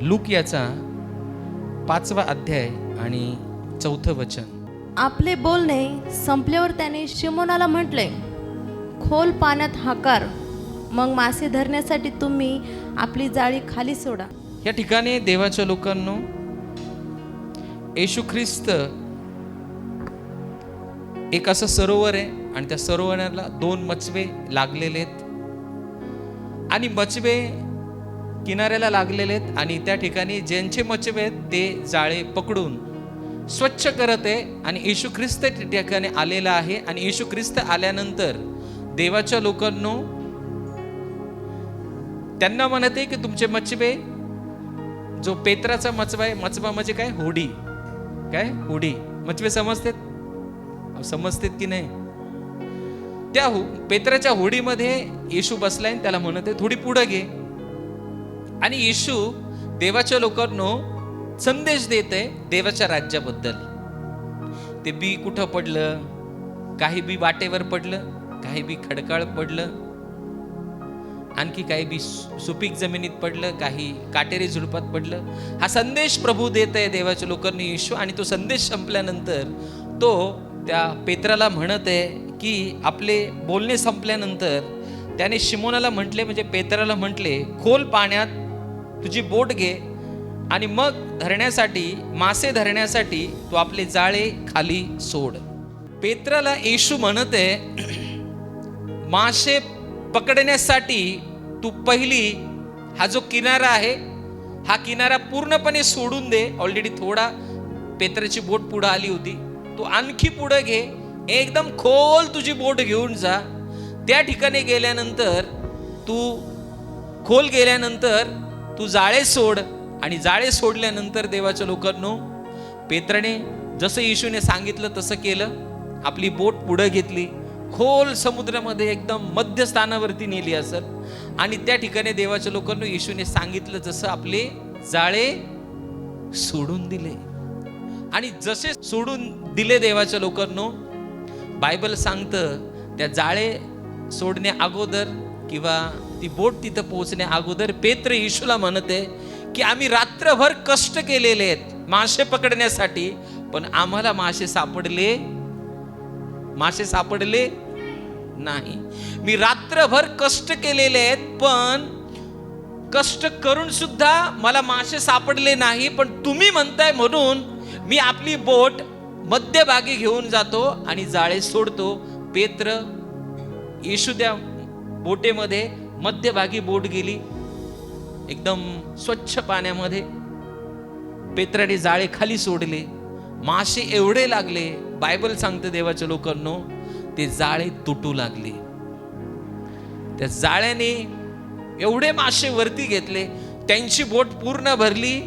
Look याचा 5वा अध्याय आणि 4थं वचन. आपले बोलणे संपल्यावर त्याने शिमोनाला म्हटले, खोल पाण्यात हाकार, मग मासे धरण्यासाठी तुम्ही आपली जाळी खाली सोडा. या ठिकाणी देवाच्या लोकांनो, येशू ख्रिस्त एक असं सरोवर आहे आणि त्या सरोवराला 2 मचवे लागलेले आहेत आणि मचवे किनाऱ्याला लागलेले आहेत आणि त्या ठिकाणी ज्यांचे मचवे आहेत ते जाळे पकडून स्वच्छ करत आहे आणि येशू ख्रिस्त त्या ठिकाणी आलेला आहे. आणि येशू ख्रिस्त आल्यानंतर देवाच्या लोकांनो त्यांना म्हणते की तुमचे मचवे, जो पेत्राचा मचवा आहे, मचवा म्हणजे काय, होडी, काय होडी, मचवे समजतात की नाही, त्या पेत्राच्या होडीमध्ये येशू बसलाय. त्याला म्हणते थोडी पुढे घे आणि येशू देवाच्या लोकांनो संदेश देत आहे देवाच्या राज्याबद्दल. ते बी कुठं पडलं, काही बी वाटेवर पडलं, काही बी खडकाळ पडलं, आणखी काही बी सुपीक जमिनीत पडलं, काही काटेरी झुडपात पडलं. हा संदेश प्रभू देत आहे देवाच्या लोकांनी येशू. आणि तो संदेश संपल्यानंतर तो त्या पेत्राला म्हणत आहे की आपले बोलणे संपल्यानंतर त्याने शिमोनाला म्हटले, म्हणजे पेत्राला म्हटले, खोल पाण्यात तुझी बोट घे आणि मग मासे धरण्यासाठी तू आपले जाळे खाली सोड. पेत्राला येशू म्हणत आहे, मासे पकडण्यासाठी तू पहिली हा जो किनारा आहे, हा किनारा पूर्णपणे सोडून दे. ऑलरेडी थोडा पेत्राची बोट पुढे आली होती, तू आणखी पुढे घे, एकदम खोल तुझी बोट घेऊन जा. त्या ठिकाणी गेल्यानंतर खोल गेल्यानंतर तू जाळे सोड. आणि जाळे सोडल्यानंतर देवाच्या लोकांनो, पेत्राने जसं येशूने सांगितलं तसं केलं. आपली बोट पुढे घेतली, खोल समुद्रामध्ये एकदम मध्यस्थानावरती नेली असेल आणि त्या ठिकाणी देवाच्या लोकांना येशूने सांगितलं जसं आपले जाळे सोडून दिले. आणि जसे सोडून दिले देवाच्या लोकांनो, बायबल सांगतं त्या जाळे सोडण्या अगोदर किंवा ती बोट तिथं पोहोचण्या अगोदर पेत्र येशूला म्हणते की आम्ही रात्रभर कष्ट केलेले आहेत मासे पकडण्यासाठी, पण आम्हाला मासे सापडले नाही. मी रात्रभर कष्ट केलेले आहेत, पण कष्ट करून सुद्धा मला मासे सापडले नाही. पण तुम्ही म्हणताय म्हणून मी आपली बोट मध्यभागी घेऊन जातो आणि जाळे सोडतो. पेत्र येशू त्या बोटेमध्ये मध्यभागी बोट गेली, एकदम स्वच्छ पाण्यामध्ये पेत्राने जाळे खाली सोडले. मासे एवढे लागले, बायबल सांगते देवाच्या लोकांनो, ते जाळे तुटू लागले. त्या जाळ्याने एवढे मासे वरती घेतले, त्यांची बोट पूर्ण भरली.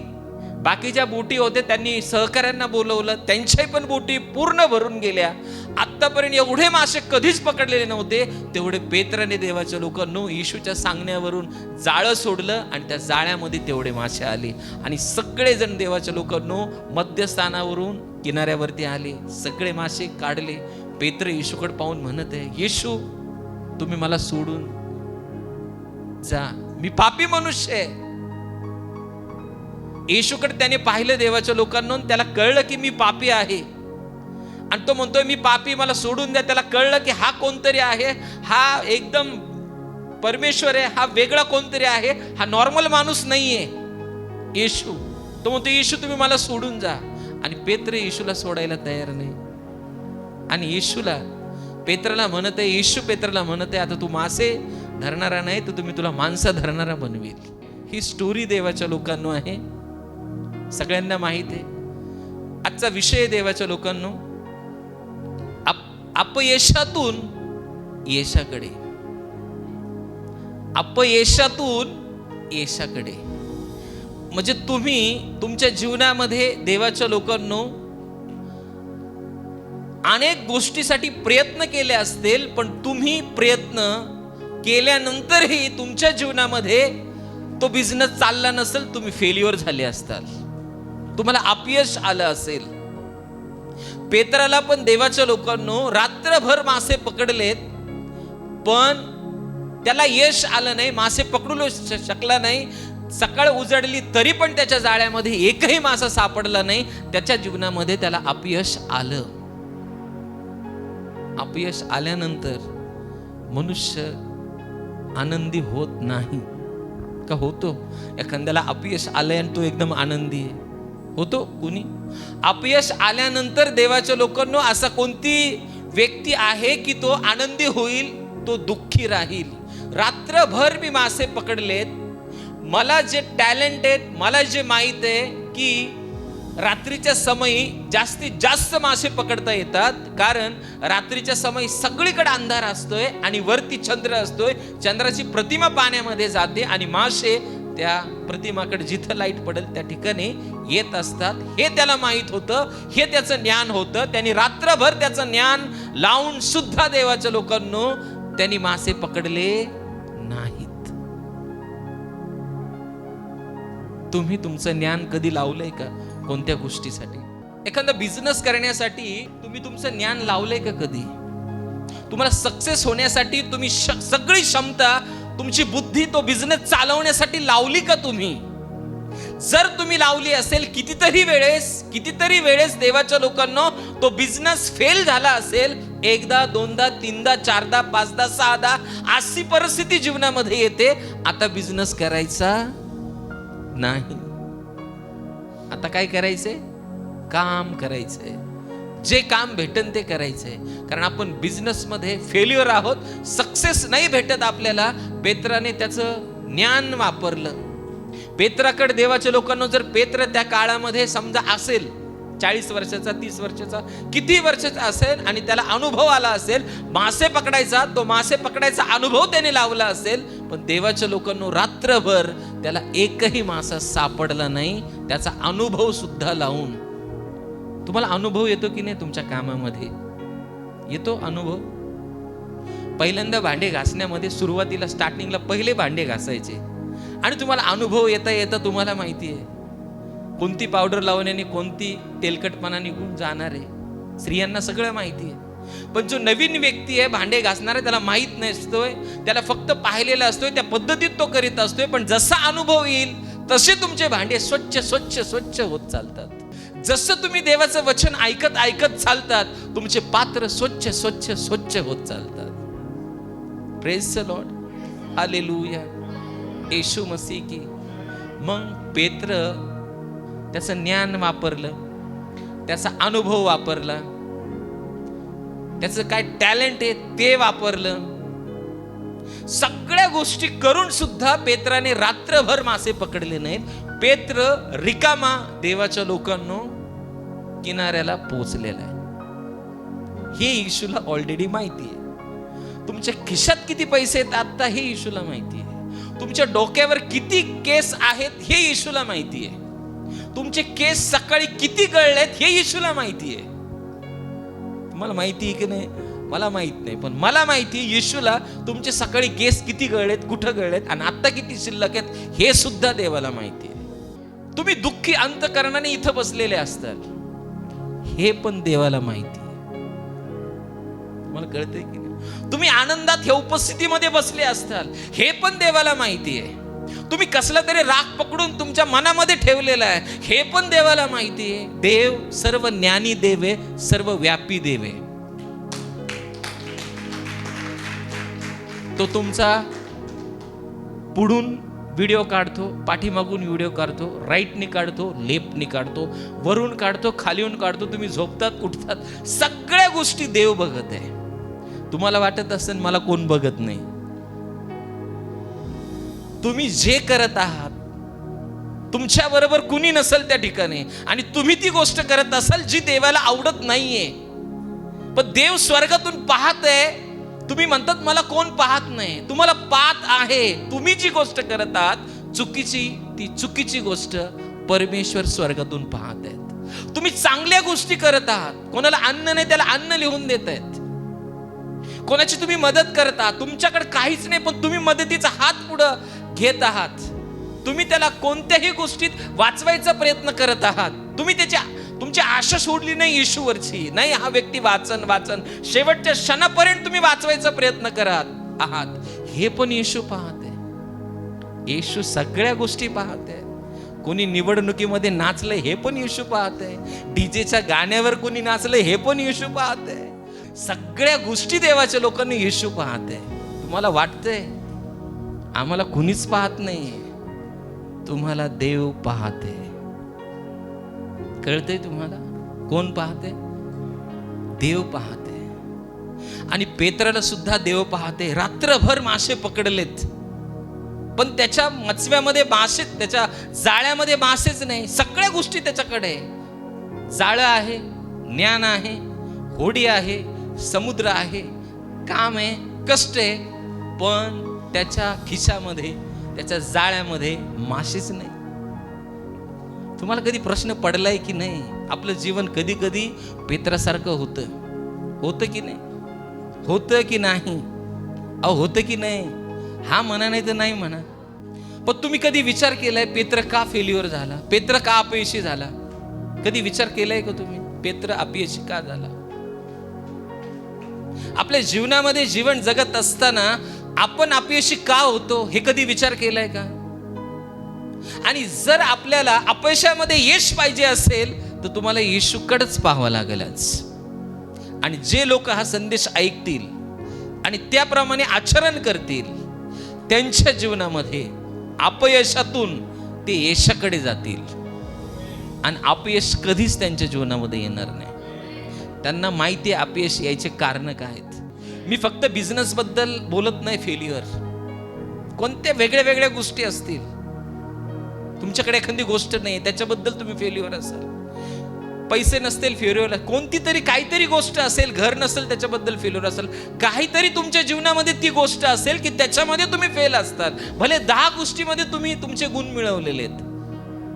बाकीच्या बोटी होत्या त्यांनी सहकाऱ्यांना बोलवलं, त्यांच्या पण बोटी पूर्ण भरून गेल्या. आतापर्यंत एवढे मासे कधीच पकडलेले नव्हते. तेवढे पेत्राने देवाच्या लोकांनो येशूच्या सांगण्यावरून जाळं सोडलं आणि त्या जाळ्यामध्ये तेवढे मासे आले. आणि सगळेजण देवाच्या लोकांनो मध्यस्थानावरून किनाऱ्यावरती आले, सगळे मासे काढले. पेत्र येशूकडे पाहून म्हणत आहे, येशू तुम्ही मला सोडून जा, मी पापी मनुष्य आहे. येशूकडे त्याने पाहिलं देवाच्या लोकांना, त्याला कळलं की मी पापी आहे आणि तो म्हणतोय मी पापी, मला सोडून द्या. त्याला कळलं की हा कोणतरी आहे, हा एकदम परमेश्वर आहे, हा वेगळा कोणतरी आहे, हा नॉर्मल माणूस नाहीये येशू. तो म्हणतो येशू तुम्ही मला सोडून जा. आणि पेत्र येशूला सोडायला तयार नाही. आणि पेत्राला म्हणत आहे, येशू पेत्राला म्हणत आहे, आता तू मासे धरणारा नाही तर तुम्ही तुला माणसा धरणारा बनवेल. ही स्टोरी देवाच्या लोकांना आहे, सगळ्यांना माहित आहे. आजचा विषय देवाच्या लोकांनो, अपयशातून यशाकडे, अपयशातून यशाकडे. म्हणजे तुम्ही तुमच्या जीवनामध्ये देवाच्या लोकांनो अनेक गोष्टीसाठी प्रयत्न केले असतील, पण तुम्ही प्रयत्न केल्यानंतरही तुमच्या जीवनामध्ये तो बिझनेस चालला नसेल, तुम्ही फेल्युअर झाले असताल, तुम्हाला अपयश आलं असेल. पेत्राला पण देवाच्या लोकांनो रात्रभर मासे पकडलेत, पण त्याला यश आलं नाही, मासे पकडू शकला नाही. सकाळ उजडली तरी पण त्याच्या जाळ्यामध्ये एकही मासा सापडला नाही. त्याच्या जीवनामध्ये त्याला अपयश आलं. अपयश आल्यानंतर मनुष्य आनंदी होत नाही का? होतो? एखाद्याला अपयश आलंय आणि तो एकदम आनंदी आहे, होतो कुणी? अपयश आल्यानंतर देवाच्या लोकांनो असा कोणती व्यक्ती आहे की तो आनंदी होईल? तो दुःखी राहील. रात्रभर मी मासे पकडलेत, मला जे टॅलेंट आहेत, मला जे माहित आहे की रात्रीच्या समयी जास्तीत जास्त मासे पकडता येतात, कारण रात्रीच्या समयी सगळीकडे अंधार असतोय आणि वरती चंद्र असतोय. चंद्राची प्रतिमा पाण्यामध्ये जाते आणि मासे त्या प्रतिमाकडे जिथं लाईट पडेल त्या ठिकाणी येत असतात. हे त्याला माहित होतं, हे त्याचं ज्ञान होतं. त्यांनी रात्रभर त्याचं ज्ञान लावून सुद्धा देवाच्या लोकांनो त्यांनी मासे पकडले नाहीत. तुम्ही तुमचं ज्ञान कधी लावलंय का कोणत्या गोष्टीसाठी? एखादा बिझनेस करण्यासाठी तुम्ही तुमचं ज्ञान लावलंय का कधी? तुम्हाला सक्सेस होण्यासाठी तुम्ही सगळी क्षमता, तुमची बुद्धी तो बिझनेस चालवण्यासाठी लावली का तुम्ही? जर तुम्ही लावली असेल, कितीतरी वेळेस देवाच्या लोकांना तो बिझनेस फेल झाला असेल. एकदा, दोनदा, तीनदा, चारदा, पाचदा, सहादा अशी परिस्थिती जीवनामध्ये येते. आता बिझनेस करायचा नाही. आता काय करायचंय? काम करायचंय. जे काम भेटन ते करायचंय. कारण आपण बिझनेस मध्ये फेल्युअर आहोत, सक्सेस नाही भेटत आपल्याला. पेत्राने त्याचं ज्ञान वापरलं. पेत्राकडे देवाच्या लोकांना जर पेत्र त्या काळामध्ये समजा असेल 40 वर्षाचा, 30 वर्षाचा, किती वर्षाचा असेल आणि त्याला अनुभव आला असेल मासे पकडायचा, तो मासे पकडायचा अनुभव त्याने लावला असेल, पण देवाच्या लोकांना रात्रभर त्याला एकही मासा सापडला नाही. त्याचा अनुभव सुद्धा लावून. तुम्हाला अनुभव येतो की नाही तुमच्या कामामध्ये? येतो अनुभव? पहिल्यांदा भांडे घासण्यामध्ये सुरुवातीला स्टार्टिंगला पहिले भांडे घासायचे आणि तुम्हाला अनुभव येता येता तुम्हाला माहिती आहे कोणती पावडर लावण्याने कोणती तेलकटपणा निघून जाणार आहे. स्त्रियांना सगळं माहिती आहे. पण जो नवीन व्यक्ती आहे भांडे घासणारा, त्याला माहित नसतोय, त्याला फक्त पाहिलेला असतोय, त्या पद्धतीत तो करीत असतोय. पण जसा अनुभव येईल तसे तुमचे भांडे स्वच्छ स्वच्छ स्वच्छ होत चालतात. जसं तुम्ही देवाचं वचन ऐकत ऐकत चालतात, तुमचे पात्र स्वच्छ स्वच्छ स्वच्छ होत चालतात. Praise the lord, hallelujah, Yeshu Masih की. मग पेत्र त्याचं ज्ञान वापरलं, त्याचा अनुभव वापरला, त्याचं काय टॅलेंट आहे ते वापरलं. सगळ्या गोष्टी करून सुद्धा पेत्राने रात्रभर मासे पकडले नाहीत. पेत्र रिकामा देवाच्या लोकांनो किनाऱ्याला पोहोचलेला आहे. हे येशूला ऑलरेडी माहिती आहे. तुमच्या खिशात किती पैसे आहेत आता हे येशूला माहिती आहे. तुमच्या डोक्यावर किती केस आहेत हे येशूला माहिती आहे. तुमचे केस सकाळी किती गळलेत हे येशूला माहिती आहे. तुम्हाला माहिती आहे की नाही? मला माहित नाही, पण मला माहिती आहे येशूला तुमचे सकाळी केस किती गळलेत, कुठं गळलेत आणि आता किती शिल्लक आहेत हे सुद्धा देवाला माहिती आहे. तुम्ही दुःखी अंतकरणाने इथं बसलेले असतात हे पण देवाला माहिती आहे. तुम्हाला कळतंय की नाही? तुम्ही आनंदात ह्या उपस्थितीमध्ये बसले असताल हे पण देवाला माहिती आहे. तुम्ही कसला तरी राग पकडून तुमच्या मनामध्ये ठेवलेला आहे हे पण देवाला माहिती आहे. देव सर्व ज्ञानी देव आहे, सर्व व्यापी देव आहे. तो तुमचा पुढून व्हिडिओ काढतो, पाठीमागून व्हिडिओ काढतो, राईटनी काढतो, लेफ्टनी काढतो, वरून काढतो, खालीहून काढतो. तुम्ही झोपतात, उठतात, सगळ्या गोष्टी देव बघत आहे. तुम्हाला वाटत असेल मला कोण बघत नाही. तुम्ही जे करत आहात तुमच्या बरोबर कुणी नसेल त्या ठिकाणी आणि तुम्ही ती गोष्ट करत असाल जी देवाला आवडत नाहीये, पण देव स्वर्गातून पाहत आहे. तुम्ही म्हणतात मला कोण पाहत नाही. तुम्हाला पाहत आहे. तुम्ही जी गोष्ट करत आहात चुकीची, ती चुकीची गोष्ट परमेश्वर स्वर्गातून पाहत आहेत. तुम्ही चांगल्या गोष्टी करत आहात, कोणाला अन्न नाही त्याला अन्न लिहून देत आहेत, कोणाची तुम्ही मदत करत आहात, तुमच्याकडे काहीच नाही पण तुम्ही मदतीचा हात पुढं घेत आहात. तुम्ही त्याला कोणत्याही गोष्टीत वाचवायचा प्रयत्न करत आहात. तुम्ही तुमची आशा सोडली नाही येशूवरची. नाही हा व्यक्ती वाचन शेवटच्या क्षणापर्यंत तुम्ही वाचवायचा प्रयत्न करत आहात. हे पण येशू पाहते. येशू सगळ्या गोष्टी पाहते. कोणी निवडणुकीमध्ये नाचलंय हे पण येशू पाहते. डीजेच्या गाण्यावर कोणी नाचलंय हे पण येशू पाहते. सगळ्या गोष्टी देवाच्या लोकांनी येशू पाहते. तुम्हाला वाटतंय आम्हाला कुणीच पाहत नाही, तुम्हाला देव पाहते. कळतंय तुम्हाला कोण पाहते? देव पाहते. आणि पेत्राला सुद्धा देव पाहते. रात्रभर मासे पकडलेत, पण त्याच्या मचव्यामध्ये मासे, त्याच्या जाळ्यामध्ये मासेच नाही. सगळ्या गोष्टी त्याच्याकडे, जाळं आहे, ज्ञान आहे, होडी आहे, समुद्र आहे, काम आहे, कष्ट आहे, पण त्याच्या खिशामध्ये, त्याच्या जाळ्यामध्ये मासेच नाही. तुम्हाला कधी प्रश्न पडलाय की नाही? आपलं जीवन कधी कधी पेत्रासारखं होतं की नाही? होतं की नाही? होतं की नाही? हा म्हणा, नाही तर नाही म्हणा. पण तुम्ही कधी विचार केलाय पेत्र का फेल्युअर झाला? पेत्र का अपयशी झाला? कधी विचार केलाय का तुम्ही? पेत्र अपयशी का झाला? आपल्या जीवनामध्ये जीवन जगत असताना आपण अपयशी का होतो हे कधी विचार केलाय का? आणि जर आपल्याला अपयशामध्ये यश पाहिजे असेल तर तुम्हाला येशूकडेच पाहावं लागेलच. आणि जे लोक हा संदेश ऐकतील आणि त्याप्रमाणे आचरण करतील, त्यांच्या जीवनामध्ये अपयशातून ते यशाकडे जातील. आणि अपयश कधीच त्यांच्या जीवनामध्ये येणार नाही. त्यांना माहिती आहे अपयश यायचे कारण काय आहेत. मी फक्त बिझनेस बद्दल बोलत नाही. फेल्युअर कोणत्या वेगळ्या वेगळ्या गोष्टी असतील. तुमच्याकडे एखादी गोष्ट नाही, त्याच्याबद्दल तुम्ही फेल्युअर असाल. पैसे नसतील, फेल्युअर. कोणती तरी काहीतरी गोष्ट असेल, घर नसेल, त्याच्याबद्दल फेल्युअर असेल. काहीतरी तुमच्या जीवनामध्ये ती गोष्ट असेल की त्याच्यामध्ये तुम्ही फेल असतात. भले 10 गोष्टीमध्ये तुम्ही तुमचे गुण मिळवलेले आहेत,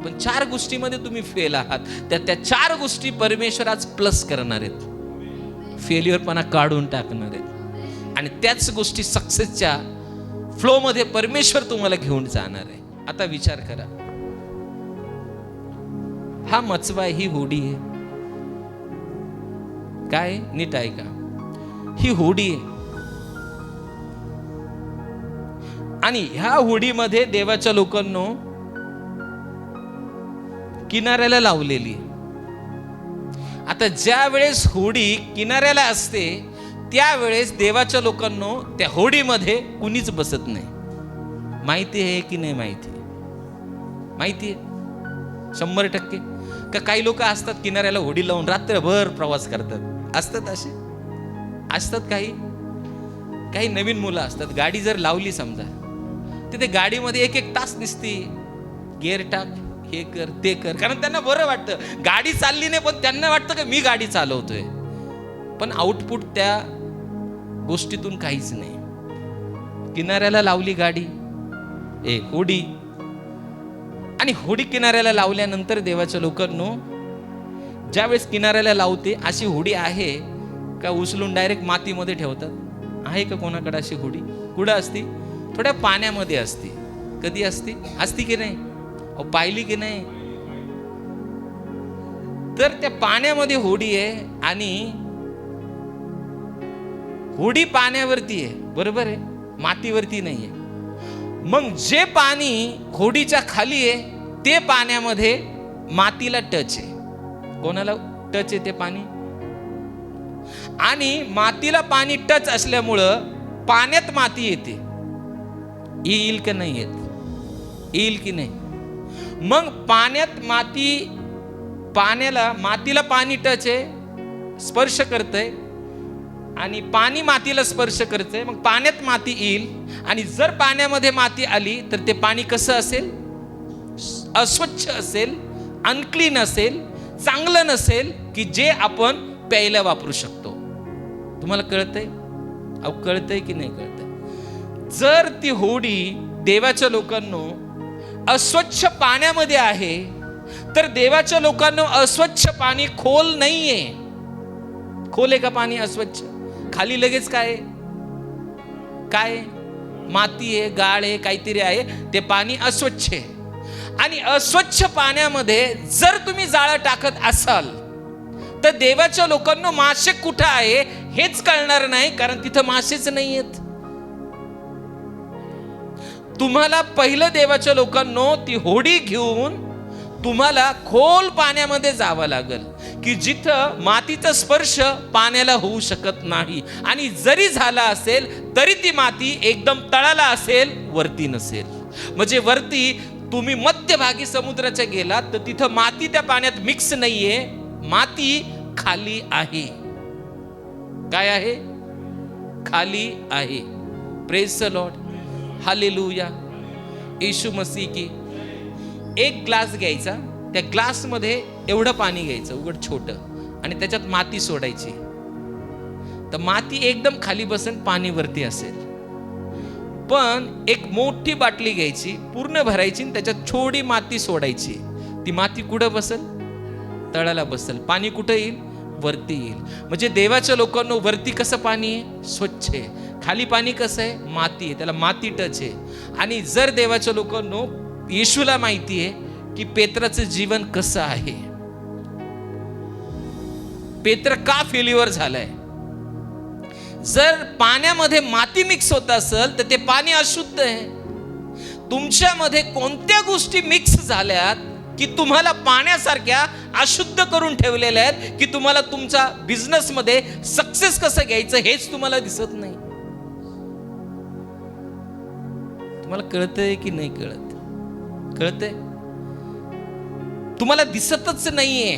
पण 4 गोष्टीमध्ये तुम्ही फेल आहात. त्या 4 गोष्टी परमेश्वर आज प्लस करणार आहेत, फेल्युअरपणा काढून टाकणार आहेत. आणि त्याच गोष्टी सक्सेसच्या फ्लो मध्ये परमेश्वर तुम्हाला घेऊन जाणार आहे. आता विचार करा, हा मचवा, ही होडी आहे. काय? नीट ऐका, ही होडी आहे. आणि ह्या होडीमध्ये देवाच्या लोकांनो किनाऱ्याला लावलेली. आता ज्या वेळेस होडी किनाऱ्याला असते त्यावेळेस देवाच्या लोकांनो त्या होडीमध्ये कुणीच बसत नाही. माहिती आहे की नाही? माहिती आहे 100%. का काही लोक असतात किनाऱ्याला होडी लावून रात्रभर प्रवास करतात? असतात असे, असतात काही नवीन मुलं असतात. गाडी जर लावली समजा, तर ते गाडीमध्ये 1-1 तास निसती गिअर टाक, हे कर, ते कर, कारण त्यांना बरं वाटतं. गाडी चालली नाही पण त्यांना वाटतं की मी गाडी चालवतोय, पण आउटपुट त्या गोष्टीतून काहीच नाही. किनाऱ्याला लावली गाडी, होडी, आणि होडी किनाऱ्याला लावल्यानंतर देवाच्या लोकांनो ज्यावेळेस किनाऱ्याला लावते, अशी होडी आहे का उचलून डायरेक्ट मातीमध्ये ठेवतात? आहे का कोणाकडे अशी होडी? कुठं असती? थोड्या पाण्यामध्ये असते. कधी असती की नाही? पाहिली की नाही? तर त्या पाण्यामध्ये होडी आहे आणि होडी पाण्यावरती आहे, बरोबर आहे, मातीवरती नाहीये. मग जे पाणी होडीच्या खाली आहे ते पाण्यामध्ये मातीला टच आहे. कोणाला टच आहे ते पाणी? आणि मातीला पाणी टच असल्यामुळं पाण्यात माती येते. येईल का नाही येत? येईल की नाही? मग पाण्यात मातीला पाणी टच आहे, स्पर्श करतंय, आणि पाणी मातीला स्पर्श करतंय. मग पाण्यात माती येईल. आणि जर पाण्यामध्ये माती आली तर ते पाणी कसं असेल? अस्वच्छ असेल, अनक्लीन असेल, चांगलं नसेल की जे आपण प्यायला वापरू शकतो. तुम्हाला कळतंय? कळतंय की नाही कळतंय? जर ती होडी देवाच्या लोकांनो अस्वच्छ पाण्यामध्ये आहे तर देवाच्या लोकांना अस्वच्छ पाणी खोल नाहीये. खोल आहे का पाणी अस्वच्छ? खाली लगेच काय माती आहे, गाळ आहे, काहीतरी आहे, ते पाणी अस्वच्छ आहे. आणि अस्वच्छ पाण्यामध्ये जर तुम्ही जाळं टाकत असाल तर देवाच्या लोकांना मासे कुठं आहे हेच कळणार नाही, कारण तिथं मासेच नाही आहेत. तुम्हाला पहिलं देवाच्या लोकांनो ती होडी घेऊन तुम्हाला खोल पाण्यामध्ये जावं लागेल, की जिथं मातीचा स्पर्श पाण्याला होऊ शकत नाही, आणि जरी झाला असेल तरी ती माती एकदम तळाला असेल, वरती नसेल. म्हणजे वरती तुम्ही मध्यभागी समुद्राच्या गेलात तर तिथं माती त्या पाण्यात मिक्स नाहीये, माती खाली आहे. काय आहे? खाली आहे. Praise the lord, hallelujah, Yeshu Masih की. एक ग्लास घ्यायचा, त्या ग्लासमध्ये एवढं पाणी घ्यायचं उघड छोटं, आणि त्याच्यात माती सोडायची. तर माती एकदम खाली बसेल, पाणी वरती असेल. पण एक मोठी बाटली घ्यायची, पूर्ण भरायची, आणि त्याच्यात थोडी माती सोडायची. ती माती कुठं बसेल? तळाला बसेल. पाणी कुठं येईल? वरती येईल. म्हणजे देवाच्या लोकांना वरती कसं पाणी आहे? स्वच्छ आहे. खाली पाणी कसं आहे? माती आहे, त्याला माती टच आहे. आणि जर देवाच्या लोकांना येशूला माहिती आहे की पेत्राचं जीवन कसं आहे, पेत्र का फेल्युअर झालाय. जर पाण्यामध्ये माती मिक्स होत असेल तर ते पाणी अशुद्ध आहे. तुमच्यामध्ये कोणत्या गोष्टी मिक्स झाल्यात की तुम्हाला पाण्यासारख्या अशुद्ध करून ठेवलेल्या आहेत, की तुम्हाला तुमचा बिझनेस मध्ये सक्सेस कसं घ्यायचं हेच तुम्हाला दिसत नाही. तुम्हाला कळतंय की नाही कळत? कळतंय? तुम्हाला दिसतच नाहीये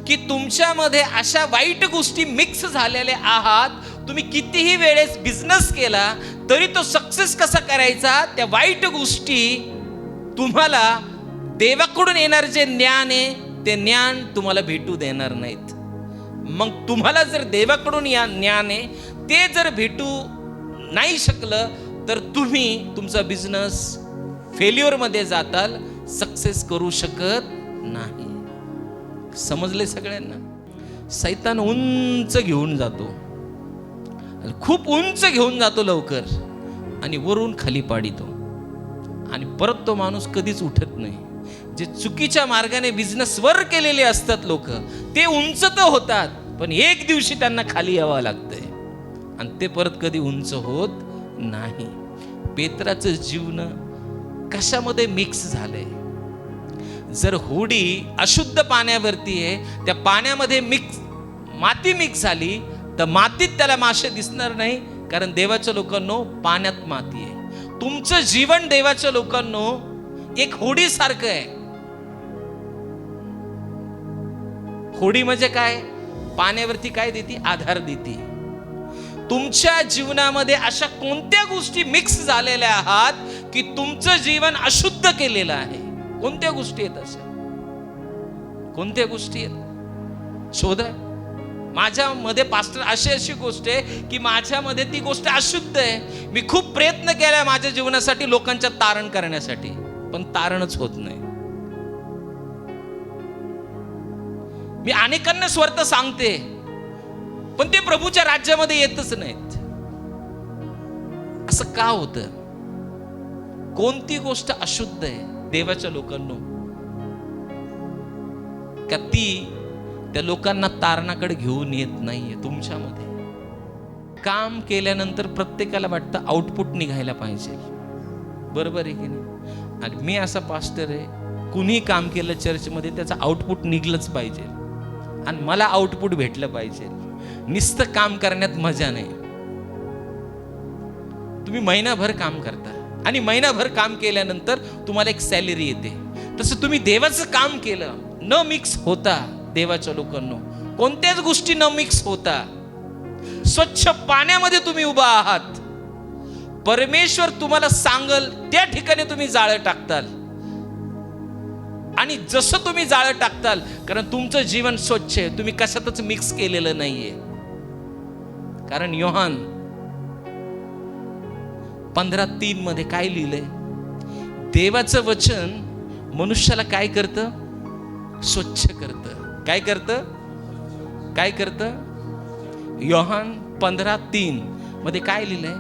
की तुमच्यामध्ये अशा वाईट गोष्टी मिक्स झालेल्या आहात. तुम्ही कितीही वेळेस बिझनेस केला तरी तो सक्सेस कसा करायचा, त्या वाईट गोष्टी तुम्हाला देवाकडून येणार जे ज्ञान आहे ते ज्ञान तुम्हाला भेटू देणार नाहीत. मग तुम्हाला जर देवाकडून या ज्ञान आहे ते जर भेटू नाही शकलं तर तुम्ही तुमचा बिझनेस फेल्युअर मध्ये जाताल, सक्सेस करू शकत नाही. समजले सगळ्यांना? सैतान उंच घेऊन जातो, खूप उंच घेऊन जातो लवकर, आणि वरून खाली पाडितो, आणि परत तो माणूस कधीच उठत नाही. जे चुकीच्या मार्गाने बिझनेस वर केलेले असतात लोक, ते उंच तर होतात, पण एक दिवशी त्यांना खाली यावं लागतंय, आणि ते परत कधी उंच होत नाही. पेत्राचं जीवन कशामध्ये मिक्स झालंय? जर होडी अशुद्ध पाण्यावरती आहे, त्या पाण्यामध्ये माती मिक्स झाली तर मातीत त्याला मासे दिसणार नाही, कारण देवाच्या लोकांनो पाण्यात माती आहे. तुमचं जीवन देवाच्या लोकांनो एक होडी सारखं आहे. होडी म्हणजे काय? पाण्यावरती काय देते? आधार देते. तुमच्या जीवनामध्ये अशा कोणत्या गोष्टी मिक्स झालेल्या आहात की तुमचं जीवन अशुद्ध केलेलं आहे? कोणत्या गोष्टी आहेत अशा? कोणत्या गोष्टी आहेत? शोधा. माझ्यामध्ये पास्टर अशी गोष्ट आहे की माझ्यामध्ये ती गोष्ट अशुद्ध आहे. मी खूप प्रयत्न केला माझ्या जीवनासाठी लोकांच्या तारण करण्यासाठी, पण तारणच होत नाही. मी अनेकांना स्वर्थ सांगते, पण ते प्रभूच्या राज्यामध्ये येतच नाहीत. असं का होतं? कोणती गोष्ट अशुद्ध आहे देवाच्या लोकांना का ती त्या लोकांना तारणाकडे घेऊन येत नाहीये? तुमच्यामध्ये काम केल्यानंतर प्रत्येकाला वाटतं आउटपुट निघायला पाहिजे, बरोबर आहे की नाही? आणि मी असा पास्टर आहे, कुणी काम केलं चर्चमध्ये त्याचं आउटपुट निघलंच पाहिजे, आणि मला आउटपुट भेटलं पाहिजे. नुसतं काम करण्यात मजा नाही. तुम्ही महिनाभर काम करता आणि महिनाभर काम केल्यानंतर तुम्हाला एक सॅलरी येते. तसं तुम्ही देवाचं काम केलं न मिक्स होता, देवाच्या लोकांना कोणत्याच गोष्टी न मिक्स होता, स्वच्छ पाण्यामध्ये तुम्ही उभा आहात. परमेश्वर तुम्हाला सांगल त्या ठिकाणी तुम्ही जाळं टाकताल, आणि जसं तुम्ही जाळं टाकताल, कारण तुमचं जीवन स्वच्छ आहे, तुम्ही कशातच मिक्स केलेलं नाहीये. कारण योहान 15:3 मध्ये काय लिहिलंय? देवाचं वचन मनुष्याला काय करतं? स्वच्छ करतं. काय करतं? काय करतं? योहान 15:3 मध्ये काय लिहिलंय?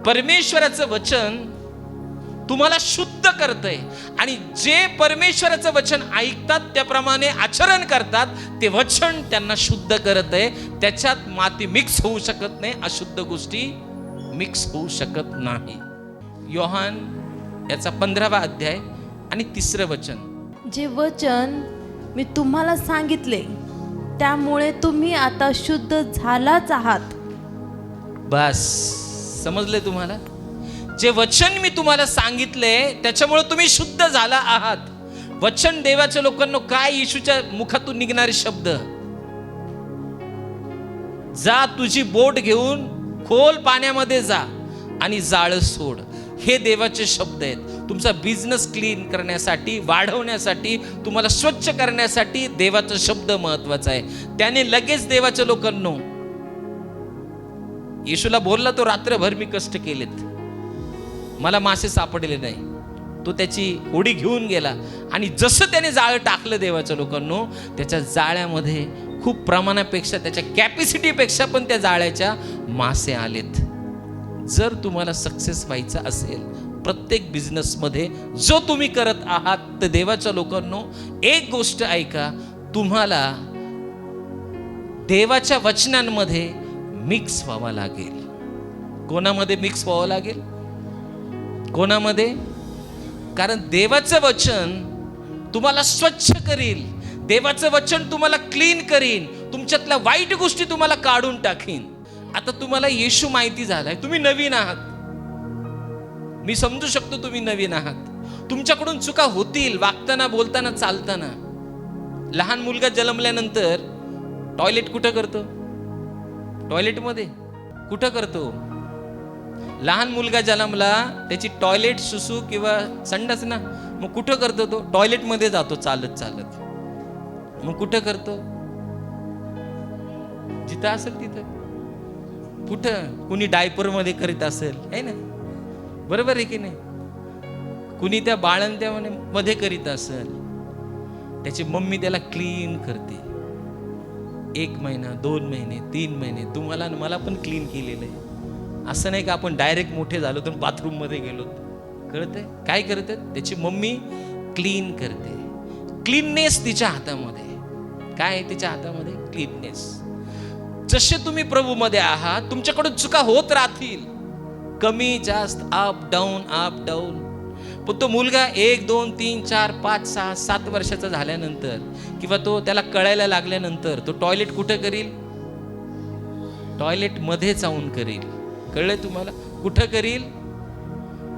परमेश्वराचं वचन तुम्हाला शुद्ध करतंय, आणि जे परमेश्वराचं वचन ऐकतात त्याप्रमाणे आचरण करतात ते वचन त्यांना शुद्ध करत आहे. त्याच्यात माती मिक्स होऊ शकत नाही, अशुद्ध गोष्टी मिक्स होऊ शकत नाही. योहान याचा 15वा अध्याय आणि 3रं वचन. जे वचन मी तुम्हाला सांगितले त्यामुळे तुम्ही आता शुद्ध झालाच आहात. बस समजले तुम्हाला? जे वचन मी तुम्हाला सांगितले त्याच्यामुळे तुम्ही शुद्ध झाला आहात. वचन देवाच्या लोकांना काय? येशूच्या मुखातून निघणारे शब्द. जा तुझी बोट घेऊन खोल पाण्यामध्ये जा आणि जाळं सोड. हे देवाचे शब्द आहेत. तुमचा बिझनेस क्लीन करण्यासाठी, वाढवण्यासाठी, तुम्हाला स्वच्छ करण्यासाठी देवाचा शब्द महत्वाचा आहे. त्याने लगेच देवाच्या लोकांनो, येशूला बोलला तो, रात्रभर मी कष्ट केलेत, मला मासे सापडले नाही. तो त्याची होडी घेऊन गेला आणि जसं त्याने जाळं टाकलं देवाच्या लोकांनो, त्याच्या जाळ्यामध्ये खूप प्रमाणापेक्षा, त्याच्या कॅपॅसिटीपेक्षा पण त्या जाळ्याच्या मासे आलेत. जर तुम्हाला सक्सेस व्हायचं असेल प्रत्येक बिझनेसमध्ये जो तुम्ही करत आहात, तर देवाच्या लोकांनो एक गोष्ट ऐका, तुम्हाला देवाच्या वचनांमध्ये मिक्स व्हावं लागेल. कोणामध्ये मिक्स व्हावं लागेल? कोणामध्ये? कारण देवाचं वचन तुम्हाला स्वच्छ करील, देवाचं वचन तुम्हाला क्लीन करीन, तुमच्यातल्या वाईट गोष्टी तुम्हाला काढून टाकीन. आता तुम्हाला येशू माहिती झालाय, तुम्ही नवीन आहात, मी समजू शकतो तुम्ही नवीन आहात, तुमच्याकडून चुका होतील वागताना, बोलताना, चालताना. लहान मुलगा जन्मल्यानंतर टॉयलेट कुठं करतो? टॉयलेटमध्ये. कुठं करतो? लहान मुलगा जन्मला, त्याची टॉयलेट, सुसू किंवा संडास ना, मग कुठं करतो तो? टॉयलेटमध्ये जातो चालत चालत. मग कुठं करतो? जिथं असेल तिथं. कुठं? कुणी डायपरमध्ये करीत असेल, आहे ना, बरोबर आहे की नाही? कुणी त्या बाळंत्यामध्ये करीत असेल, त्याची मम्मी त्याला क्लीन करते. 1 महिना, 2 महिने, 3 महिने तुम्हाला आणि मला पण क्लीन केलेलं आहे. असं नाही का आपण डायरेक्ट मोठे झालो तर बाथरूम मध्ये गेलो. कळतंय काय करते? त्याची मम्मी क्लीन करते. क्लीननेस तिच्या हातामध्ये. काय आहे तिच्या हातामध्ये? क्लीननेस. जसे तुम्ही प्रभूमध्ये आहात, तुमच्याकडून चुका होत राहतील, कमी जास्त, अप डाऊन. पण तो मुलगा 1, 2, 3, 4, 5, 6, 7 वर्षाचा झाल्यानंतर, किंवा त्याला कळायला लागल्यानंतर, तो टॉयलेट कुठं करील? टॉयलेट मध्ये जाऊन करील. कळलंय तुम्हाला? कुठं करील?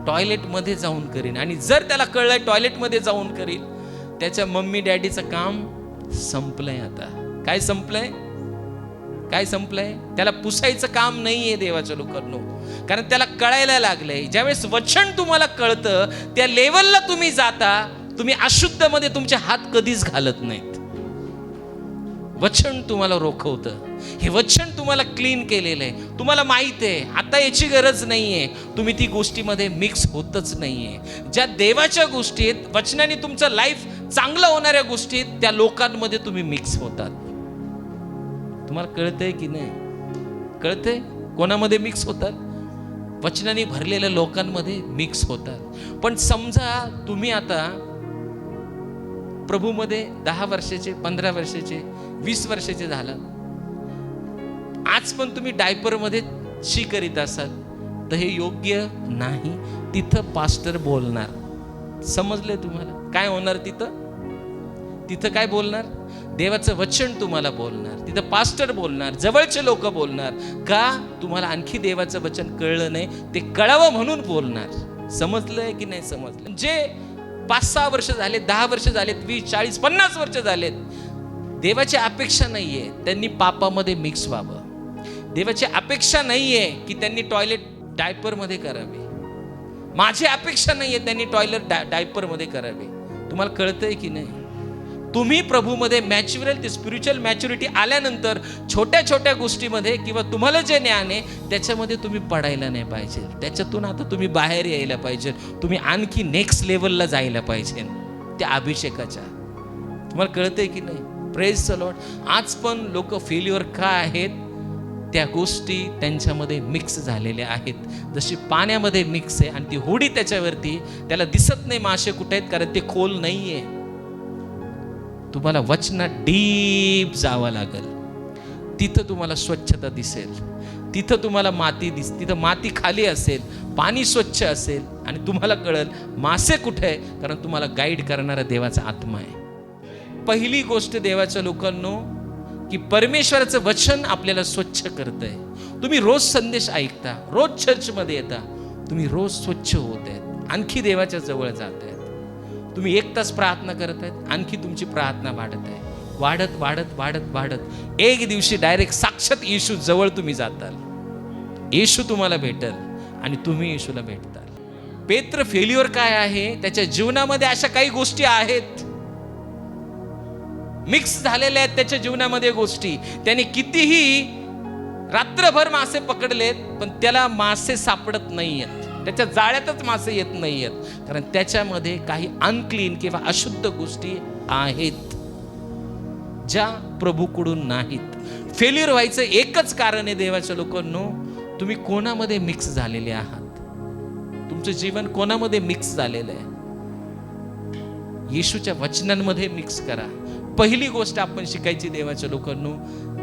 टॉयलेट मध्ये जाऊन करील. आणि जर त्याला कळलंय टॉयलेट मध्ये जाऊन करील, त्याच्या मम्मी डॅडीचं काम संपलंय. आता काय संपलंय? काय संपलंय? त्याला पुसायचं काम नाहीये देवाच्या लोकांनो, कारण त्याला कळायला लागलंय. ज्यावेळेस वचन तुम्हाला कळतं, त्या लेवलला तुम्ही जाता, तुम्ही अशुद्ध मध्ये तुमचे हात कधीच घालत नाहीत. वचन तुम्हाला रोखवतं. हे वचन तुम्हाला क्लीन केलेलं आहे. तुम्हाला माहित आहे आता याची गरज नाहीये, तुम्ही ती गोष्टीमध्ये मिक्स होतच नाहीये. ज्या देवाच्या गोष्टीत, वचनाने तुमचं लाईफ चांगलं होणाऱ्या गोष्टीत, त्या लोकांमध्ये तुम्ही मिक्स होतात. तुम्हाला कळतंय की नाही? कळतंय कोणामध्ये मिक्स होतात? वचनाने भरलेल्या लोकांमध्ये मिक्स होतात. पण समजा तुम्ही आता प्रभूमध्ये 10 वर्षाचे, 15 वर्षाचे, 20 वर्षाचे झाला, आज पण तुम्ही डायपरमध्ये शी करीत असाल, तर हे योग्य नाही. तिथं पास्टर बोलणार. समजले तुम्हाला? काय होणार तिथं? तिथं काय बोलणार? देवाचं वचन तुम्हाला बोलणार. तिथं पास्टर बोलणार, जवळचे लोक बोलणार. का? तुम्हाला आणखी देवाचं वचन कळलं नाही, ते कळावं म्हणून बोलणार. समजलंय की नाही समजलं? जे 5-6 वर्ष झाले, 10 वर्ष झालेत, 20, 40, 50 वर्ष झालेत, देवाची अपेक्षा नाहीये त्यांनी पापामध्ये मिक्स व्हावं. देवाची अपेक्षा नाहीये की त्यांनी टॉयलेट डायपरमध्ये करावे. माझी अपेक्षा नाहीये त्यांनी टॉयलेट डायपरमध्ये करावे. तुम्हाला कळतंय की नाही? तुम्ही प्रभूमध्ये मॅच्युअल, स्पिरिच्युअल मॅच्युरिटी आल्यानंतर छोट्या छोट्या गोष्टीमध्ये, किंवा तुम्हाला जे ज्ञान आहे त्याच्यामध्ये तुम्ही पडायला नाही पाहिजे. त्याच्यातून आता तुम्ही बाहेर यायला पाहिजे. तुम्ही आणखी नेक्स्ट लेवलला जायला पाहिजे त्या अभिषेकाच्या. तुम्हाला कळतंय की नाही? Praise the Lord. आज पण लोक फेल्युअर का आहेत? त्या गोष्टी त्यांच्यामध्ये मिक्स झालेल्या आहेत. जशी पाण्यामध्ये मिक्स आहे आणि ती होडी त्याच्यावरती, त्याला दिसत नाही मासे कुठे आहेत, कारण ते खोल नाहीये. तुम्हाला वचनात डीप जावं लागेल, तिथं तुम्हाला स्वच्छता दिसेल. तिथं तुम्हाला माती दिसते, तिथं माती खाली असेल, पाणी स्वच्छ असेल आणि तुम्हाला कळेल मासे कुठे आहे, कारण तुम्हाला गाईड करणारा देवाचा आत्मा आहे. पहिली गोष्ट देवाच्या लोकांनो, की परमेश्वराचं वचन आपल्याला स्वच्छ करतंय. तुम्ही रोज संदेश ऐकता, रोज चर्चमध्ये येता, तुम्ही रोज स्वच्छ होत आहेत, आणखी देवाच्या जवळ जात आहेत. तुम्ही 1 तास प्रार्थना करत आहेत, आणखी तुमची प्रार्थना वाढत आहे, वाढत वाढत वाढत वाढत एक दिवशी डायरेक्ट साक्षात येशू जवळ तुम्ही जाताल. येशू तुम्हाला भेटल आणि तुम्ही येशूला भेटताल. पेत्र फेल्युअर काय आहे, त्याच्या जीवनामध्ये अशा काही गोष्टी आहेत, मिक्स झालेल्या आहेत त्याच्या जीवनामध्ये गोष्टी. त्याने कितीही रात्रभर मासे पकडलेत, पण त्याला मासे सापडत नाहीयेत, त्याच्या जाळ्यातच मासे येत नाहीयेत, कारण त्याच्यामध्ये काही अनक्लीन किंवा अशुद्ध गोष्टी आहेत ज्या प्रभूकडून नाहीत. फेल्युअर व्हायचं एकच कारण आहे देवाच्या लोकांनो, तुम्ही कोणामध्ये मिक्स झालेले आहात, तुमचं जीवन कोणामध्ये मिक्स झालेलं आहे. येशूच्या वचनांमध्ये मिक्स करा. पहिली गोष्ट आपण शिकायची देवाच्या लोकांनो,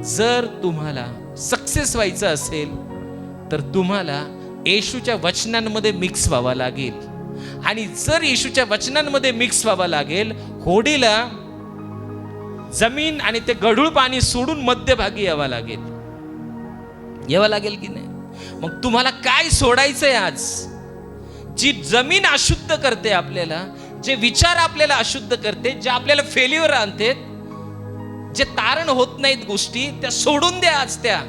जर तुम्हाला सक्सेस व्हायचं असेल तर तुम्हाला येशूच्या वचनांमध्ये मिक्स व्हावं लागेल. आणि जर येशूच्या वचनांमध्ये मिक्स व्हावं लागेल, होडीला जमीन आणि ते गढूळ पाणी सोडून मध्यभागी यावं लागेल की नाही. मग तुम्हाला काय सोडायचंय आज? जी जमीन अशुद्ध करते आपल्याला, जे विचार आपल्याला अशुद्ध करते, जे आपल्याला फेल्युअर आणते, जे तारण होत नाहीत गोष्टी, त्या सोडून द्या आज त्या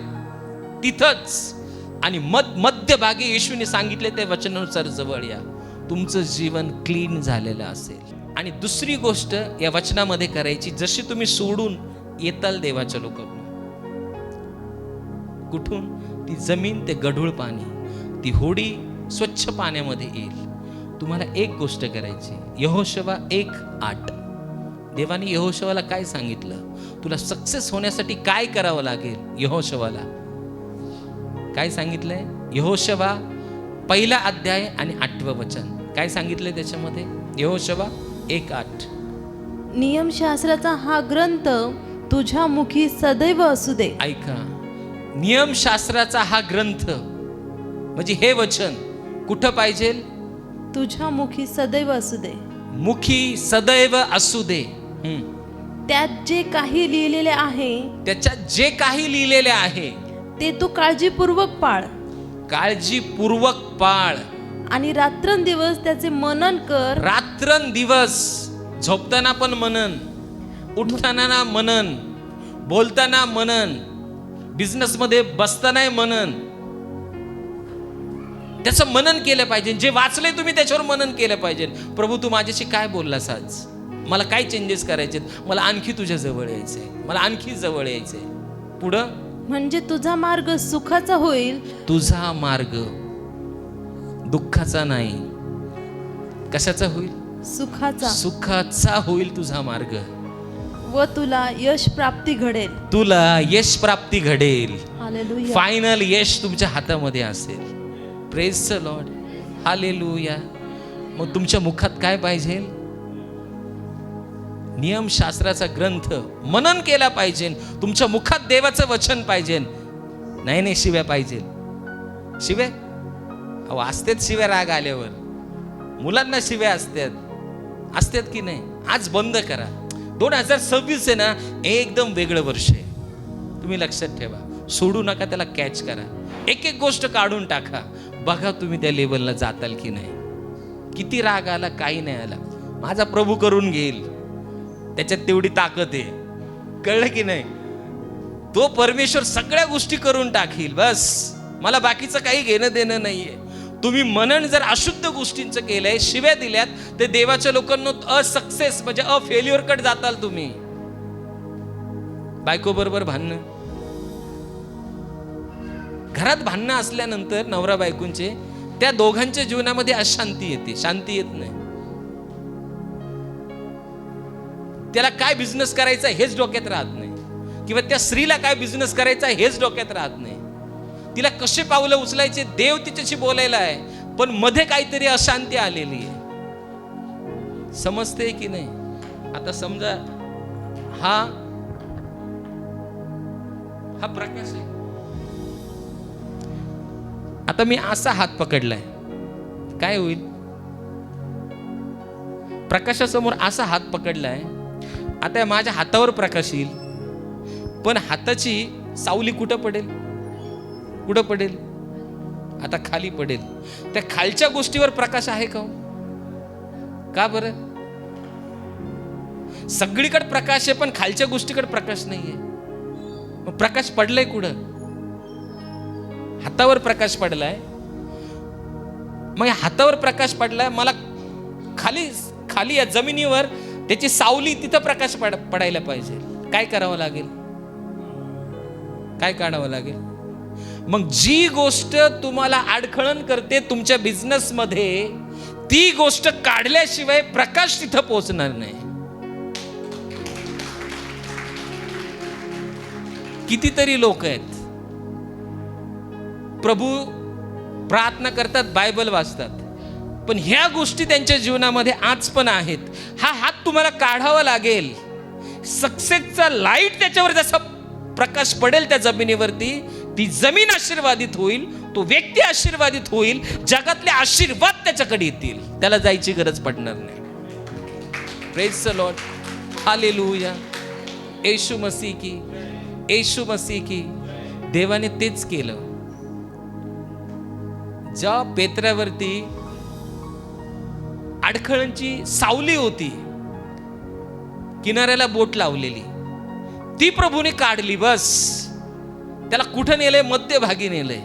तिथंच. आणि मध्यभागी येशूने सांगितले ते वचनानुसार जवळ या, तुमचं जीवन क्लीन झालेलं असेल. आणि दुसरी गोष्ट या वचनामध्ये करायची, जशी तुम्ही सोडून येताल देवाच्या लोकांना, कुठून? ती जमीन, ते गढूळ पाणी, ती होडी स्वच्छ पाण्यामध्ये येईल. तुम्हाला एक गोष्ट करायची. यहोशुवा 1:8, देवाने यहोशुवाला काय सांगितलं? तुला सक्सेस होण्यासाठी काय करावं लागेल? यहोशुवाला काय सांगितलंय? यहोशुवा 1 अध्याय आणि 8 वचन काय सांगितलंय त्याच्यामध्ये? यहोशुवा 1:8, नियमशास्त्राचा हा ग्रंथ तुझ्या मुखी सदैव असू दे. ऐका, नियमशास्त्राचा हा ग्रंथ म्हणजे हे वचन कुठं पाहिजे? तुझ्या मुखी सदैव असू दे. मुखी सदैव असू दे. त्यात जे काही लिहिलेले आहे, त्याच्यात जे काही लिहिलेले आहे ते तू काळजीपूर्वक पाळ. काळजीपूर्वक पाळ. आणि रात्रंदिवस त्याचे मनन कर. रात्रंदिवस, झोपताना पण मनन, उठताना मनन, बोलताना मनन, बिझनेस मध्ये बसताना मनन. त्याचं मनन केलं पाहिजे. जे वाचलंय तुम्ही त्याच्यावर मनन केलं पाहिजे. प्रभू, तू माझ्याशी काय बोललास आज? मला काय चेंजेस करायचे? मला आणखी तुझ्या जवळ यायचंय, मला आणखी जवळ यायचंय. पुढं म्हणजे तुझा मार्ग सुखाचा होईल. तुझा मार्ग दुःखाचा नाही. कशाचा होईल? सुखाचा. सुखाचा होईल तुझा मार्ग. व तुला यश प्राप्ती घडेल. तुला यश प्राप्ती घडेल. हालेलुया. फायनल यश तुमच्या हातामध्ये असेल. Praise the lord. हालेलुया. मग तुमच्या मुखात काय पाहिजे? नियमशास्त्राचा ग्रंथ मनन केला पाहिजे. तुमच्या मुखात देवाचं वचन पाहिजे. नाही शिव्या पाहिजे. शिव्या असतात, शिव्या राग आल्यावर मुलांना शिव्या असतात की नाही? आज बंद करा. 2026 आहे ना, एकदम वेगळं वर्ष आहे. तुम्ही लक्षात ठेवा. सोडू नका, त्याला कॅच करा. एक एक गोष्ट काढून टाका. बघा तुम्ही त्या लेवलला जाताल की नाही. किती राग आला, काही नाही आला, माझा प्रभू करून घेईल. त्याच्यात तेवढी ताकद आहे. कळलं की नाही? तो परमेश्वर सगळ्या गोष्टी करून टाकील. बस मला बाकीचं काही घेणं देणं नाहीये. तुम्ही मनन जर अशुद्ध गोष्टींचं केलंय, शिव्या दिल्यात, ते देवाच्या लोकांना असक्सेस म्हणजे फेल्युअर कडे जाताल तुम्ही. बायको बरोबर भांडणं, घरात भांडणं असल्यानंतर नवरा बायकोंचे, त्या दोघांच्या जीवनामध्ये अशांती येते. शांती येत नाही. त्याला काय बिझनेस करायचा हेच डोक्यात राहत नाही, किंवा त्या स्त्रीला काय बिझनेस करायचा हेच डोक्यात राहत नाही. तिला कसे पावलं उचलायचे, देव तिच्याशी बोलायला आहे, पण मध्ये काहीतरी अशांती आलेली आहे. समजते की नाही? आता समजा हा प्रकाश आहे, आता मी असा हात पकडलाय, काय होईल? प्रकाशासमोर असा हात पकडलाय, आता माझ्या हातावर प्रकाश येईल, पण हाताची सावली कुठं पडेल? कुठं पडेल? आता खाली पडेल. त्या खालच्या गोष्टीवर प्रकाश आहे का? का बरं? सगळीकडे प्रकाश आहे पण खालच्या गोष्टीकडे प्रकाश नाहीये. मग प्रकाश पडलाय कुठं? हातावर प्रकाश पडलाय. मग हातावर प्रकाश पडलाय, मला खाली खाली या जमिनीवर त्याची सावली, तिथं प्रकाश पडायला पाहिजे. काय करावं लागेल? काय काढावं लागेल? मग जी गोष्ट तुम्हाला अडखळण करते तुमच्या बिझनेस मध्ये, ती गोष्ट काढल्याशिवाय प्रकाश तिथं पोहोचणार नाही. कितीतरी लोक आहेत, प्रभू प्रार्थना करतात, बायबल वाचतात, पण ह्या गोष्टी त्यांच्या जीवनामध्ये आज पण आहेत. हा हात तुम्हाला काढावा लागेल. सक्सेसचा लाईट त्याच्यावर जसा प्रकाश पडेल त्या जमिनीवरती, ती जमीन आशीर्वादित होईल, तो व्यक्ती आशीर्वादित होईल, जगातले आशीर्वाद त्याच्याकडे येतील, त्याला जायची गरज पडणार नाही. Praise the lord, hallelujah, Yeshu Masih की, येशू मसीह की. देवाने तेच केलं. ज्या पेत्रावरती अडखळणची सावली होती, किनाऱ्याला बोट लावलेली, ती प्रभूने काढली. बस त्याला कुठं नेलंय? मध्यभागी नेलंय.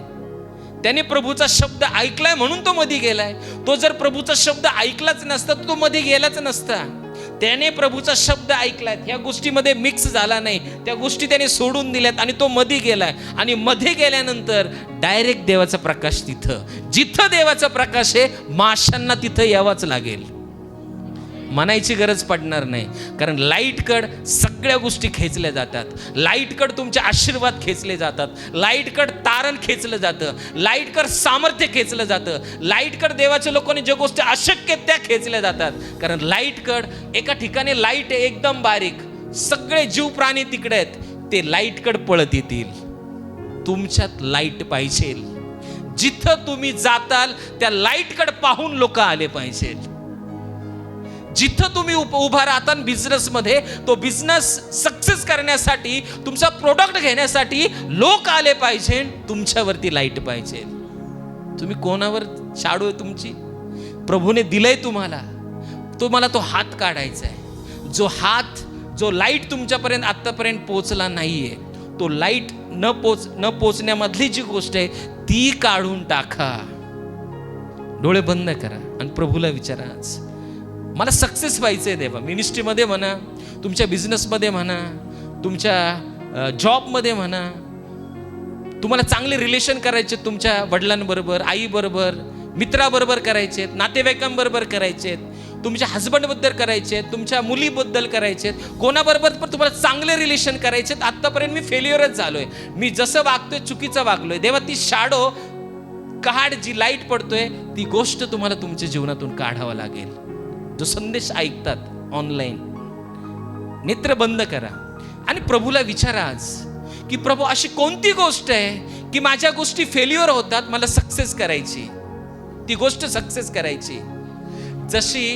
त्याने प्रभूचा शब्द ऐकलाय म्हणून तो मध्ये गेलाय. तो जर प्रभूचा शब्द ऐकलाच नसता तर तो मध्ये गेलाच नसता. त्याने प्रभूचा शब्द ऐकलाय, ह्या गोष्टीमध्ये मिक्स झाला नाही, त्या गोष्टी त्याने सोडून दिल्यात आणि तो मध्ये गेलाय. आणि मध्ये गेल्यानंतर डायरेक्ट देवाचा प्रकाश तिथं, जिथं देवाचा प्रकाश आहे, माशांना तिथं यावंच लागेल, म्हणायची गरज पडणार नाही. कारण लाईटकड सगळ्या गोष्टी खेचल्या जातात. लाईटकड तुमचे आशीर्वाद खेचले जातात. लाईटकड तारण खेचलं जातं. लाईटकड सामर्थ्य खेचलं जातं. लाईटकड देवाच्या लोकांनी ज्या गोष्टी अशक्य आहेत त्या खेचल्या जातात. कारण लाईटकड एका ठिकाणी लाईट आहे एकदम बारीक, सगळे जीव प्राणी तिकडे आहेत, ते लाईटकड पळत येतील. तुमच्यात लाईट पाहिजे. जिथं तुम्ही जाताल त्या लाईटकड पाहून लोक आले पाहिजे. जिथं तुम्ही उभा राहता बिझनेस मध्ये, तो बिझनेस सक्सेस करण्यासाठी, तुमचा प्रोडक्ट घेण्यासाठी लोक आले पाहिजे. तुमच्यावरती लाईट पाहिजे. तुम्ही कोणावर शाडू आहे तुमची? प्रभूने दिलंय तुम्हाला, तुम्हाला तो हात काढायचा आहे. जो हात, जो लाईट तुमच्यापर्यंत आतापर्यंत पोहोचला नाहीये, तो लाईट न पोचण्यामधली जी गोष्ट आहे ती काढून टाका. डोळे बंद करा आणि प्रभूला विचारा, आज मला सक्सेस व्हायचंय देवा. मिनिस्ट्रीमध्ये म्हणा, तुमच्या बिझनेसमध्ये म्हणा, तुमच्या जॉबमध्ये म्हणा, तुम्हाला चांगले रिलेशन करायचे, तुमच्या वडिलांबरोबर, आईबरोबर, मित्राबरोबर करायचे, नातेवाईकांबरोबर करायचे, तुमच्या हजबंडबद्दल करायचे, तुमच्या मुलीबद्दल करायचे, कोणाबरोबर पण तुम्हाला चांगले रिलेशन करायचे. आत्तापर्यंत मी फेल्युअरच झालोय, मी जसं वागतोय चुकीचं वागलोय. देवा, ती शॅडो काढ, जी लाईट पडतोय ती गोष्ट तुम्हाला तुमच्या जीवनातून काढावा लागेल. जो संदेश ऐकतात ऑनलाईन, नेत्र बंद करा आणि प्रभूला विचारा आज की प्रभू, अशी कोणती गोष्ट आहे की माझ्या गोष्टी फेल्युअर होतात, मला सक्सेस करायची, ती गोष्ट सक्सेस करायची. जशी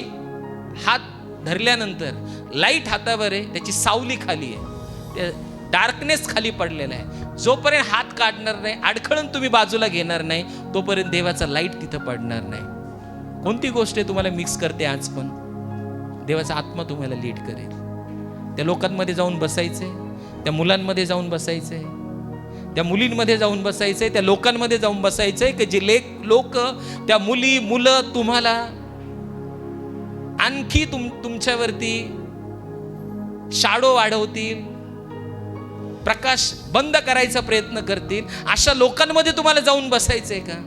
हात धरल्यानंतर लाईट हातावर आहे, त्याची सावली खाली आहे, डार्कनेस खाली पडलेला आहे. जोपर्यंत हात काढणार नाही, अडखळून तुम्ही बाजूला घेणार नाही, तोपर्यंत देवाचा लाईट तिथं पडणार नाही. कोणती गोष्ट आहे तुम्हाला मिक्स करते आज पण? देवाचा आत्मा तुम्हाला लीड करेल. त्या लोकांमध्ये जाऊन बसायचंय, त्या मुलांमध्ये जाऊन बसायचंय, त्या मुलींमध्ये जाऊन बसायचंय, त्या लोकांमध्ये जाऊन बसायचंय की जे लोक, त्या मुली, मुलं तुम्हाला आणखी तुमच्यावरती शाडो वाढवतील, प्रकाश बंद करायचा प्रयत्न करतील. अशा लोकांमध्ये तुम्हाला जाऊन बसायचंय का?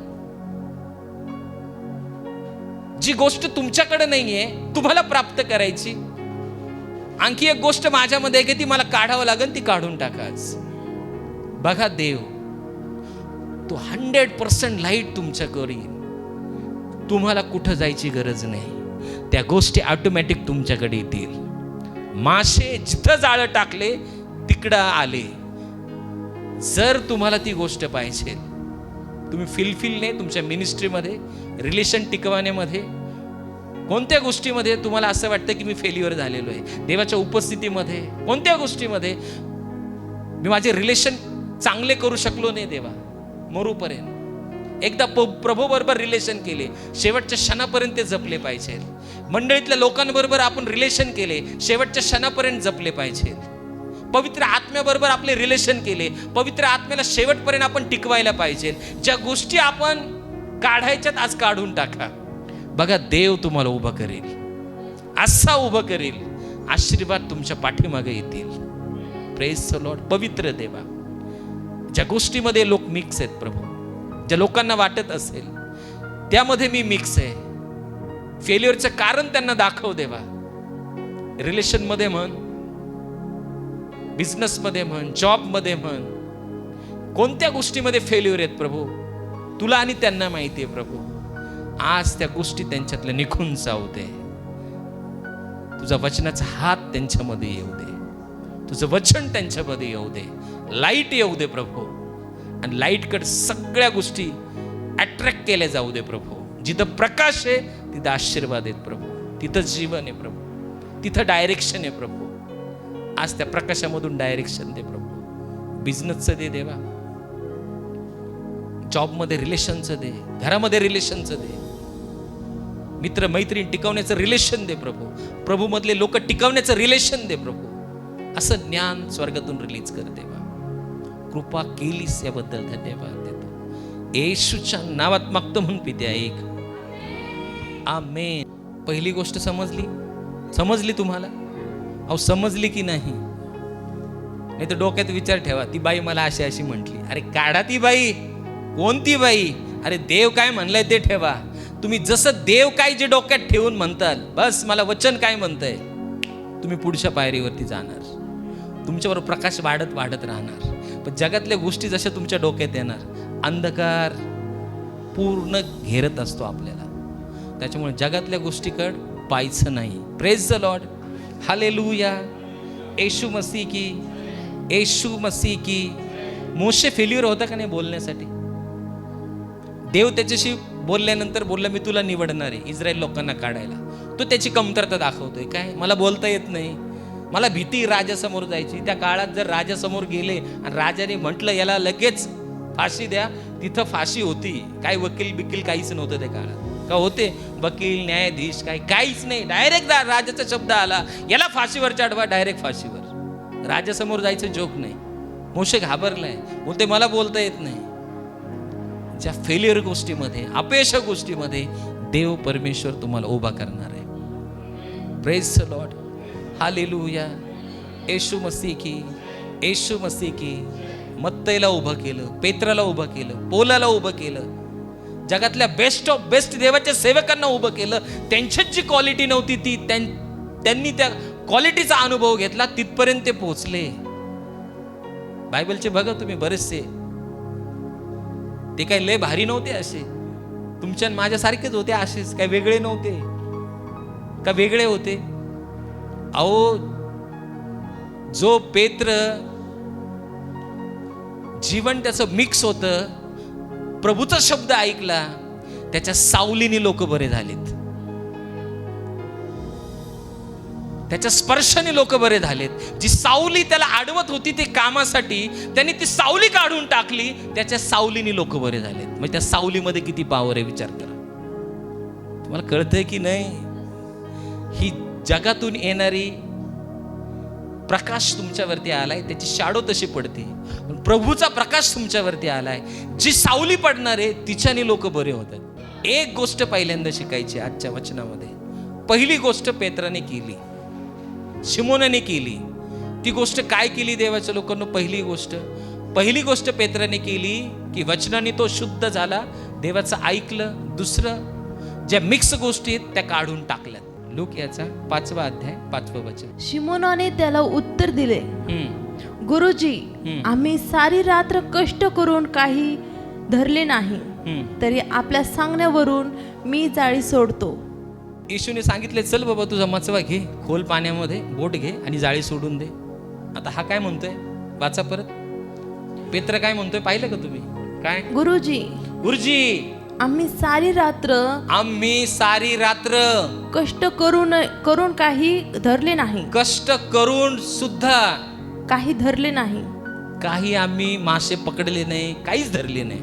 जी गोष्ट तुमच्याकडे नाहीये, तुम्हाला प्राप्त करायची, आणखी एक गोष्ट माझ्यामध्ये आहे की ती मला काढावं लागेल, ती काढून टाकाच. बघा, देव तो 100% लाईट तुमच्याकडे येईल. तुम्हाला कुठं जायची गरज नाही, त्या गोष्टी ऑटोमॅटिक तुमच्याकडे येतील. मासे जिथं जाळं टाकले तिकडं आले. जर तुम्हाला ती गोष्ट पाहिजे, तुम्ही फिलफिलने तुमच्या मिनिस्ट्रीमध्ये, रिलेशन टिकवण्यामध्ये, कोणत्या गोष्टीमध्ये तुम्हाला असं वाटतं की मी फेल्युअर झालेलो आहे, देवाच्या उपस्थितीमध्ये कोणत्या गोष्टीमध्ये मी माझे रिलेशन चांगले करू शकलो नाही देवा, मरूपर्यंत एकदा प्रभू बरोबर रिलेशन केले, शेवटच्या क्षणापर्यंत ते जपले पाहिजे. मंडळीतल्या लोकांबरोबर आपण रिलेशन केले, शेवटच्या क्षणापर्यंत जपले पाहिजे. पवित्र आत्म्याबरोबर आपले रिलेशन केले, पवित्र आत्म्याला शेवटपर्यंत आपण टिकवायला पाहिजे. ज्या गोष्टी आपण काढायच्यात आज काढून टाका. बघा, देव तुम्हाला उभं करेल, असा उभं करेल, आशीर्वाद तुमच्या पाठीमागे येतील. Praise the Lord. पवित्र देवा, ज्या गोष्टीमध्ये लोक मिक्स आहेत प्रभू, ज्या लोकांना वाटत असेल त्यामध्ये मी मिक्स आहे, फेल्युअरचं कारण त्यांना दाखव देवा. रिलेशनमध्ये म्हण, बिझनेसमध्ये म्हण, जॉबमध्ये म्हण, कोणत्या गोष्टीमध्ये फेल्युअर आहेत प्रभू, तुला आणि त्यांना माहिती आहे प्रभू. आज त्या गोष्टी त्यांच्यातल्या निघून जाऊ दे. तुझा वचनाचा हात त्यांच्यामध्ये येऊ दे, तुझं वचन त्यांच्यामध्ये येऊ दे, लाईट येऊ दे प्रभू. आणि लाईटकडे सगळ्या गोष्टी अट्रॅक्ट केल्या जाऊ दे प्रभू. जिथं प्रकाश आहे तिथं आशीर्वाद आहेत प्रभू, तिथं जीवन आहे प्रभू, तिथं डायरेक्शन आहे प्रभू. आज त्या प्रकाशामधून डायरेक्शन दे प्रभू. बिझनेसचं दे देवा, जॉबमध्ये रिलेशनचं दे, घरामध्ये रिलेशनचं दे, मित्र मैत्रीण टिकवण्याचं रिलेशन दे प्रभू, प्रभू मधले लोक टिकवण्याचं रिलेशन दे प्रभू. असं ज्ञान स्वर्गातून रिलीज कर देवा. कृपा केलीस याबद्दल धन्यवाद देतो. येशूच्या नावात मागतो म्हणून पिते ऐक. आमेन. पहिली गोष्ट समजली तुम्हाला? अहो, समजली की नाही? नाही तर डोक्यात विचार ठेवा, ती बाई मला अशी अशी म्हटली. अरे काढा ती बाई, कोणती बाई? अरे देव काय म्हणलंय ते ठेवा. तुम्ही जसं देव काय जे डोक्यात ठेवून म्हणताल, बस मला वचन काय म्हणतंय, तुम्ही पुढच्या पायरीवरती जाणार. तुमच्याबरोबर प्रकाश वाढत राहणार. पण जगातल्या गोष्टी जशा तुमच्या डोक्यात येणार, अंधकार पूर्ण घेरत असतो आपल्याला. त्याच्यामुळे जगातल्या गोष्टीकडे पाहायचं नाही. Praise the lord. Hallelujah. Yeshu Masih की, येशू मसीह की. मोशे फेल्युअर होता का नाही बोलण्यासाठी? देव त्याच्याशी बोलल्यानंतर बोलला, मी तुला निवडणार आहे इस्रायल लोकांना काढायला. तो त्याची कमतरता दाखवतोय. काय? मला बोलता येत नाही, मला भीती राजासमोर जायची. त्या काळात जर राजासमोर गेले आणि राजाने म्हटलं याला लगेच फाशी द्या, तिथं फाशी होती. काय वकील बिकील काहीच नव्हतं त्या काळात. का होते वकील, न्यायाधीश, काहीच नाही. डायरेक्ट राजाचा शब्द आला, याला फाशीवर चढवा, डायरेक्ट फाशीवर. राजासमोर जायचं जोक नाही. मोशे घाबरलाय, बोलते मला बोलता येत नाही. ज्या फेल्युअर गोष्टीमध्ये, अपयश गोष्टीमध्ये देव परमेश्वर तुम्हाला उभा करणार आहे. Praise the lord. Hallelujah. Yeshu Masih की, येशू मसीह की. मत्तईला उभं केलं, पेत्राला उभं केलं, पौलाला उभं केलं, जगातल्या बेस्ट ऑफ बेस्ट देवाच्या सेवकांना उभं केलं. त्यांच्यात जी क्वालिटी नव्हती ती त्यांनी त्या क्वालिटीचा अनुभव घेतला, तिथपर्यंत ते पोहोचले. बायबलचे बघा तुम्ही बरेचसे, ते काही लय भारी नव्हते, असे तुमच्या माझ्यासारखेच होते, असेच काही वेगळे नव्हते का? वेगळे होते. अहो, जो पेत्र जीवन त्याचं मिक्स होतं, प्रभूचा शब्द ऐकला, त्याच्या सावलीने लोक बरे झालेत, त्याच्या स्पर्शाने लोक बरे झालेत. जी सावली त्याला अडवत होती ती कामासाठी, त्यांनी ती सावली काढून टाकली, त्याच्या सावलीने लोक बरे झालेत. म्हणजे त्या सावलीमध्ये किती पॉवर आहे विचार करा. तुम्हाला कळतंय की नाही? ही जगातून येणारी प्रकाश तुमच्यावरती आलाय, त्याची शाडो तशी पडते. पण प्रभूचा प्रकाश तुमच्यावरती आलाय, जी सावली पडणार आहे तिच्याने लोक बरे होतात. एक गोष्ट पहिल्यांदा शिकायची आजच्या वचनामध्ये. पहिली गोष्ट पेत्राने केली, शिमोनाने केली. ती गोष्ट काय केली देवाच्या लोकांना? पहिली गोष्ट पेत्राने केली की वचनाने तो शुद्ध झाला, देवाचं ऐकलं. दुसरं, ज्या मिक्स गोष्टी आहेत त्या काढून टाकल्यात. लूक याचा 5वा अध्याय 5वं वचन. शिमोनाने त्याला उत्तर दिले, गुरुजी, आम्ही सारी रात्र कष्ट करून काही धरले नाही, तरी आपल्या सांगण्यावरून मी जाळी सोडतो. येशूने सांगितले, चल बाबा तुझा मचवा घे, खोल पाण्यामध्ये बोट घे आणि जाळी सोडून दे. आता हा काय म्हणतोय? वाचा परत. पेत्र काय म्हणतोय पाहिलं का तुम्ही? काय? गुरुजी, गुरुजी आम्ही सारी रात्र कष्ट करून काही धरले नाही. कष्ट करून सुद्धा काही धरले नाही. काही आम्ही मासे पकडले नाही, काहीच धरले नाही.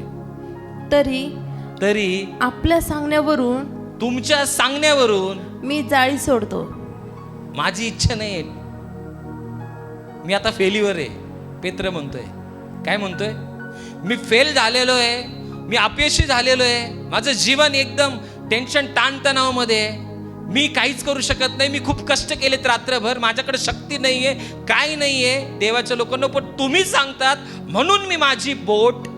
तरी आपल्या सांगण्यावरून, तुमच्या सांगण्यावरून मी जाळी सोडतो. माझी इच्छा नाही, मी आता फेल्युअर आहे. पेत्र म्हणतोय, काय म्हणतोय? मी फेल झालेलो आहे, मी अपयशी झालेलो आहे, माझं जीवन एकदम टेन्शन ताणतणावामध्ये आहे, मी काहीच करू शकत नाही, मी खूप कष्ट केलेत रात्रभर, माझ्याकडे शक्ती नाहीये, काय नाहीये. देवाच्या लोकांना पण तुम्ही सांगतात म्हणून मी माझी बोट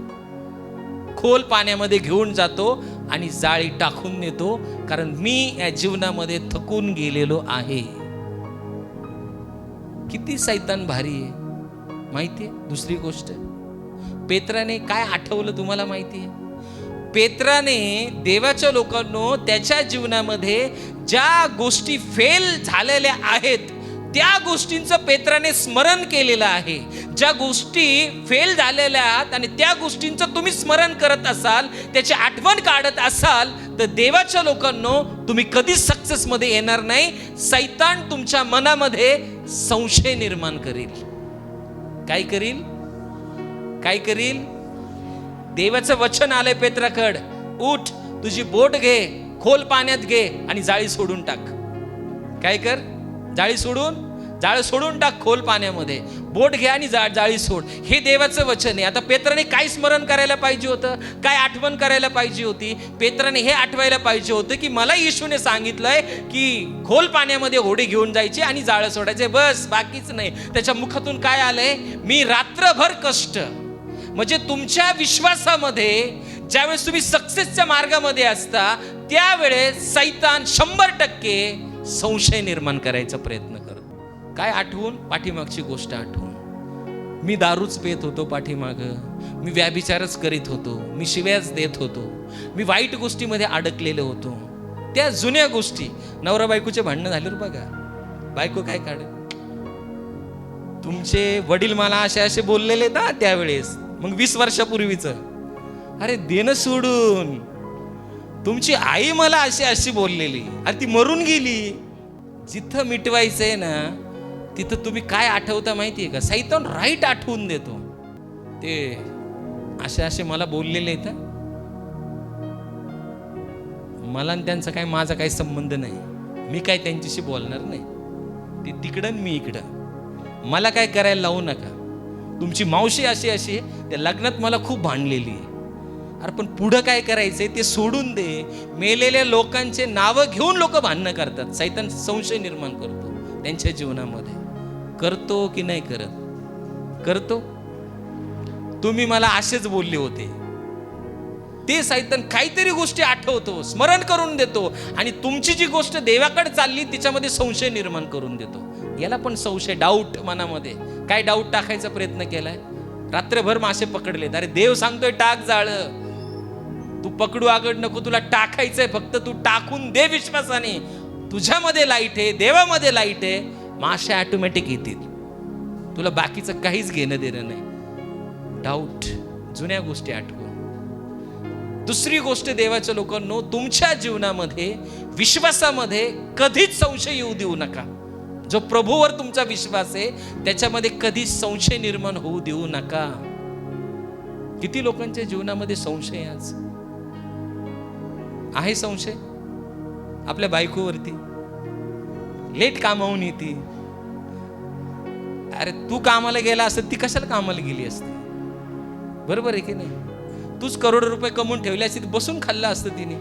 खोल पाण्यामध्ये घेऊन जातो आणि जाळी टाकून नेतो, कारण मी या जीवनामध्ये थकून गेलेलो आहे. किती सैतान भारी आहे माहितीये. दुसरी गोष्ट, पेत्राने काय आठवलं तुम्हाला माहितीये? पेत्राने देवाच्या लोकांनो त्याच्या जीवनामध्ये ज्या गोष्टी फेल झालेल्या आहेत त्या गोष्टींचं पेत्राने स्मरण केलेलं आहे. ज्या गोष्टी फेल झालेल्या आहेत आणि त्या गोष्टींचं तुम्ही स्मरण करत असाल, त्याची आठवण काढत असाल, तर देवाच्या लोकांनो तुम्ही कधीच सक्सेस मध्ये येणार नाही. सैतान तुमच्या मनामध्ये संशय निर्माण करील. काय करील? देवाचं वचन आलंय पेत्राकड, उठ, तुझी बोट घे, खोल पाण्यात घे आणि जाळी सोडून टाक. काय कर? जाळी सोडून टाक खोल पाण्यामध्ये. बोट घे आणि जाळी सोड. हे देवाचं वचन आहे. आता पेत्राने काय स्मरण करायला पाहिजे होतं? काय आठवण करायला पाहिजे होती? पेत्राने हे आठवायला पाहिजे होतं की मला येशूने सांगितलंय की खोल पाण्यामध्ये होडी घेऊन जायची आणि जाळं सोडायचे, बस, बाकीच नाही. त्याच्या मुखातून काय आलंय? मी रात्रभर कष्ट. म्हणजे तुमच्या विश्वासामध्ये ज्यावेळेस तुम्ही सक्सेसच्या मार्गामध्ये असता त्यावेळेस सैतान 100% संशय निर्माण करायचा प्रयत्न करतो. काय आठवून? पाठीमागची गोष्ट आठवून. मी दारूच पेत होतो पाठीमाग, मी व्याभिचारच करीत होतो, मी शिव्याच देत होतो, मी वाईट गोष्टीमध्ये अडकलेलो होतो. त्या जुन्या गोष्टी, नवरा बायकोचे भांडणं झाले बघा, बायको काय काढ, तुमचे वडील मला असे बोललेले ना त्यावेळेस, मग 20 वर्षापूर्वीच, अरे देणं सोडून, तुमची आई मला अशी बोललेली, अरे ती मरून गेली. जिथं मिटवायचंय ना तिथं तुम्ही काय आठवता माहितीये का? सैतान राईट आठवून देतो. ते असे मला बोललेले आहेत, मला आणि त्यांचा काय, माझा काही संबंध नाही, मी काय त्यांच्याशी बोलणार नाही. ते तिकडं मी इकडं, मला काय करायला लावू नका. तुमची मावशी अशी त्या लग्नात मला खूप भांडलेली आहे. अरे पण पुढं काय करायचंय ते सोडून दे. मेलेल्या लोकांचे नावं घेऊन लोक भांडणं करतात. सैतान संशय निर्माण करतो त्यांच्या जीवनामध्ये. करतो की नाही करतो? तुम्ही मला असेच बोलले होते. ते सैतान काहीतरी गोष्टी आठवतो, स्मरण करून देतो आणि तुमची जी गोष्ट देवाकडे चालली तिच्यामध्ये संशय निर्माण करून देतो. याला पण संशय, डाऊट मनामध्ये. काय डाऊट टाकायचा प्रयत्न केलाय? रात्रभर मासे पकडलेत, अरे देव सांगतोय टाक जाळं, तू पकडू आगड नको, तुला टाकायचंय, फक्त तू टाकून दे विश्वासाने. तुझ्यामध्ये लाईट आहे, देवामध्ये लाईट आहे, मासे ऑटोमॅटिक येतील. तुला बाकीचं काहीच घेणं देणं नाही. डाऊट, जुन्या गोष्टी आठवून. दुसरी गोष्ट देवाच्या लोकांनो, तुमच्या जीवनामध्ये विश्वासामध्ये कधीच संशय येऊ देऊ नका. जो प्रभूवर तुमचा विश्वास आहे त्याच्यामध्ये कधीच संशय निर्माण होऊ देऊ नका. किती लोकांच्या जीवनामध्ये संशय आज आहे. संशय आपल्या बायकोवरती, लेट कामावून येते. अरे तू कामाला गेला असत, ती कशाला कामाला गेली असते? बरोबर आहे की नाही? तूच करोड रुपये कमवून ठेवले असते, बसून खाल्लं असतं तिने.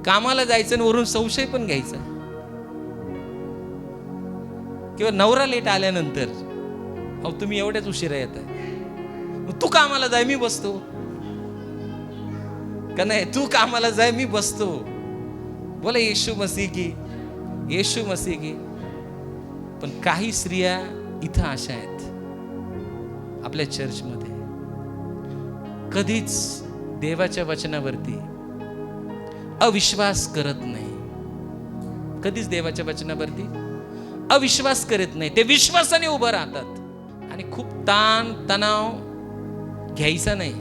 कामाला जायचं आणि वरून संशय पण घ्यायचा. किंवा नवरा लेट आल्यानंतर, अहो तुम्ही एवढ्याच उशिरा येत आहे, तू कामाला जाय मी बसतो का नाही? तू कामाला जाय मी बसतो. बोला येशू मसीह की. पण काही स्त्रिया इथं अशा आहेत आपल्या चर्चमध्ये, कधीच देवाच्या वचनावरती अविश्वास करत नाही. कधीच देवाच्या वचनावरती अविश्वास करत नाही. ते विश्वासाने उभं राहतात. आणि खूप ताण तणाव घ्यायचा नाही.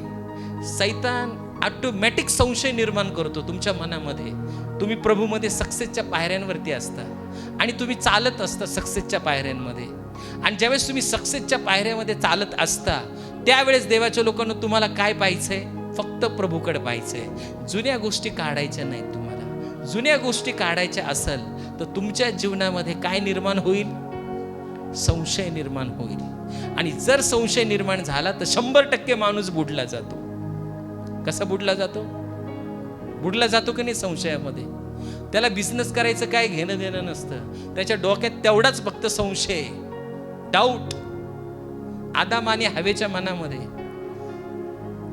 सैतान ऑटोमॅटिक संशय निर्माण करतो तुमच्या मनामध्ये. तुम्ही प्रभूमध्ये सक्सेसच्या पायऱ्यांवरती असता आणि तुम्ही चालत असता सक्सेसच्या पायऱ्यांमध्ये. आणि ज्यावेळेस तुम्ही सक्सेसच्या पायऱ्यामध्ये चालत असता त्यावेळेस देवाच्या लोकांना तुम्हाला काय पाहिजे? फक्त प्रभूकडे पाहिजे. जुन्या गोष्टी काढायच्या नाहीत तुम्हाला. जुन्या गोष्टी काढायच्या असेल तर तुमच्या जीवनामध्ये काय निर्माण होईल? संशय निर्माण होईल. आणि जर संशय निर्माण झाला तर 100% माणूस बुडला जातो. कसा बुडला जातो? बुडला जातो की नाही संशयामध्ये. त्याला बिझनेस करायचं काय घेणं देणं नसतं. त्याच्या डोक्यात तेवढाच फक्त संशय, डाऊट. आदाम आणि हवेच्या मनामध्ये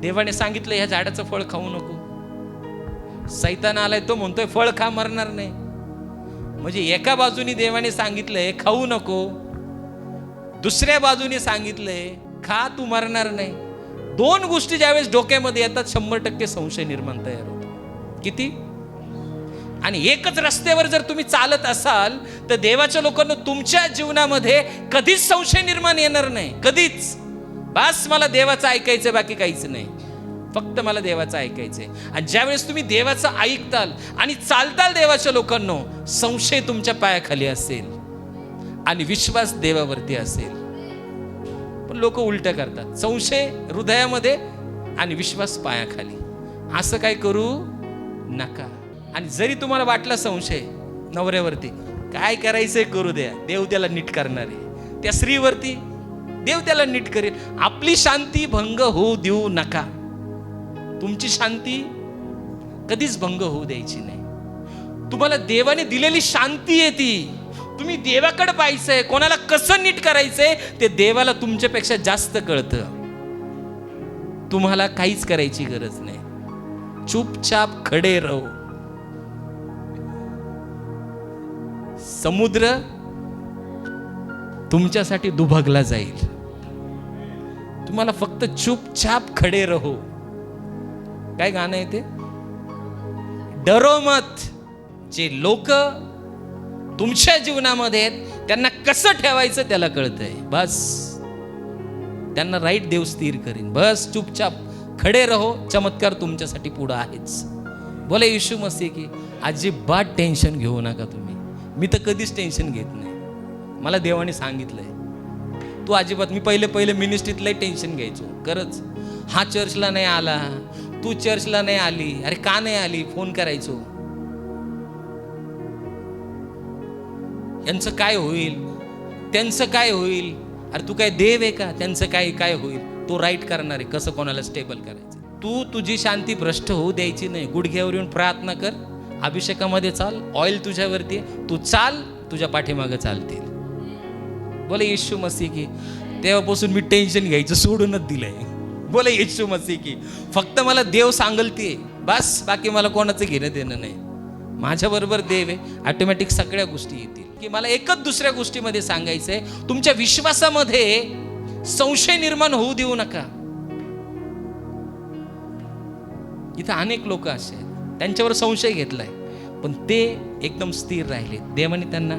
देवाने सांगितलं ह्या झाडाचं फळ खाऊ नको. सैतान आलाय, तो म्हणतोय फळ खा, मरणार नाही. म्हणजे एका बाजूने देवाने सांगितलंय खाऊ नको, दुसऱ्या बाजूने सांगितलंय खा, तू मरणार नाही. दोन गोष्टी ज्यावेळेस डोक्यामध्ये येतात 100% संशय निर्माण तयार होतो. किती? आणि एकच रस्त्यावर जर तुम्ही चालत असाल तर देवाच्या लोकांना तुमच्या जीवनामध्ये कधीच संशय निर्माण येणार नाही. कधीच. बस मला देवाचं ऐकायचं, बाकी काहीच नाही. फक्त मला देवाचं ऐकायचंय. आणि ज्यावेळेस तुम्ही देवाचं ऐकताल आणि चालताल देवाच्या लोकांना, संशय तुमच्या पायाखाली असेल आणि विश्वास देवावरती असेल. पण लोक उलट करतात. संशय हृदयामध्ये आणि विश्वास पायाखाली. असं काय करू नका. आणि जरी तुम्हाला वाटला संशय नवऱ्यावरती, काय करायचंय करू द्या, देव त्याला नीट करणार आहे. त्या स्त्रीवरती देव त्याला नीट करेल. आपली शांती भंग होऊ देऊ नका. तुमची शांती कधीच भंग होऊ द्यायची नाही. तुम्हाला देवाने दिलेली शांती आहे ती. तुम्ही देवाकडे पाहायचंय. कोणाला कसं नीट करायचंय ते देवाला तुमच्यापेक्षा जास्त कळतं. तुम्हाला काहीच करायची गरज नाही. चुपचाप खडे राहू. समुद्र तुमच्यासाठी दुभगला जाईल. तुम्हाला फक्त चुपचाप खडे राहू. काय गाणं आहे ते? डरो मत. जे लोक तुमच्या जीवनामध्ये आहेत त्यांना कसं ठेवायचं त्याला कळतंय. बस त्यांना राईट देव स्थिर करीन. बस चुपचाप खडे राहो. चमत्कार तुमच्यासाठी पुढं आहेच. बोले येशू मसीह की अजिबात टेन्शन घेऊ नका तुम्ही. मी तर कधीच टेन्शन घेत नाही. मला देवाने सांगितलंय तू अजिबात. मी पहिले मिनिस्ट्रीतलंही टेन्शन घ्यायचो. खरंच. हा चर्चला नाही आला, तू चर्चला नाही आली, अरे का नाही आली, फोन करायचो. यांचं काय होईल, त्यांचं काय होईल. अरे तू काय देव आहे का? त्यांचं काय होईल. तो राईट करणार आहे कसं कोणाला स्टेबल करायचं. तू तुझी शांती भ्रष्ट होऊ द्यायची नाही. गुडघ्यावर येऊन प्रार्थना कर. अभिषेकामध्ये चाल. ऑइल तुझ्यावरती आहे. तू चाल, तुझ्या पाठीमागं चालतील. बोले येशू मसीह की. तेव्हापासून मी टेन्शन घ्यायचं सोडूनच दिलंय. बोले येशू मसीह की. फक्त मला देव सांगलते बस, बाकी मला कोणाचं घेणं देणं नाही. माझ्याबरोबर देव आहे. ऑटोमॅटिक सगळ्या गोष्टी येतील. की मला एकच दुसऱ्या गोष्टीमध्ये सांगायचंय, तुमच्या विश्वासामध्ये संशय निर्माण होऊ देऊ नका. इथं अनेक लोक असे आहेत त्यांच्यावर संशय घेतलाय पण ते एकदम स्थिर राहिले. देवाने त्यांना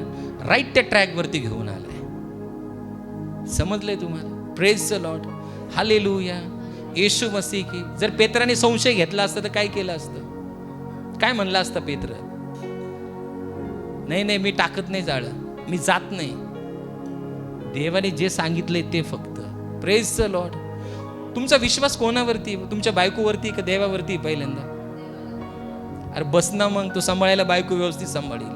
राईट त्या ट्रॅकवरती घेऊन आलाय. समजलंय तुम्हाला? Praise the lord. Hallelujah. Yeshu Masih की. जर पेत्राने संशय घेतला असता तर काय केलं असतं? काय म्हणलं असतं पेत्र? नाही मी टाकत नाही जाळं, मी जात नाही. देवाने जे सांगितलंय ते फक्त. Praise the Lord. तुमचा विश्वास कोणावरती? तुमच्या बायकोवरती का देवावरती? पहिल्यांदा अरे बस ना मग. तो सांभाळायला बायको व्यवस्थित सांभाळील,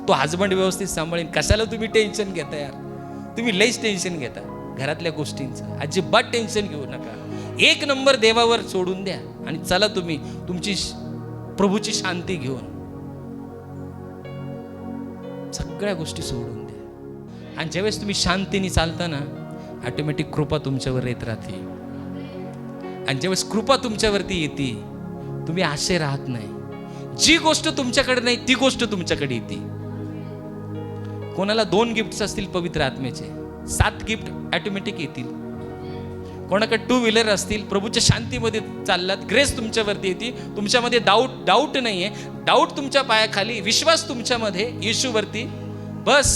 तो हजबंड व्यवस्थित सांभाळील. कशाला तुम्ही टेन्शन घेता यार? तुम्ही लईच टेन्शन घेता घरातल्या गोष्टींचं. अजिबात टेन्शन घेऊ नका. एक नंबर देवावर सोडून द्या आणि चला तुम्ही तुमची प्रभूची शांती घेऊन. सगळ्या गोष्टी सोडून द्या. आणि ज्यावेळेस तुम्ही शांतीने चालता ना, ऑटोमॅटिक कृपा तुमच्यावर येत राहते. आणि ज्यावेळेस कृपा तुमच्यावरती येते, तुम्ही आशे राहत नाही. जी गोष्ट तुमच्याकडे नाही ती गोष्ट तुमच्याकडे येते. कोणाला 2 गिफ्ट्स असतील पवित्र आत्म्याचे, 7 गिफ्ट ऑटोमॅटिक येतील. कोणाकडे 2 व्हीलर असतील, प्रभूच्या शांतीमध्ये चाललात, ग्रेस तुमच्यावरती येते. तुमच्यामध्ये डाऊट नाहीये. डाऊट तुमच्या पायाखाली, विश्वास तुमच्यामध्ये येशूवरती. बस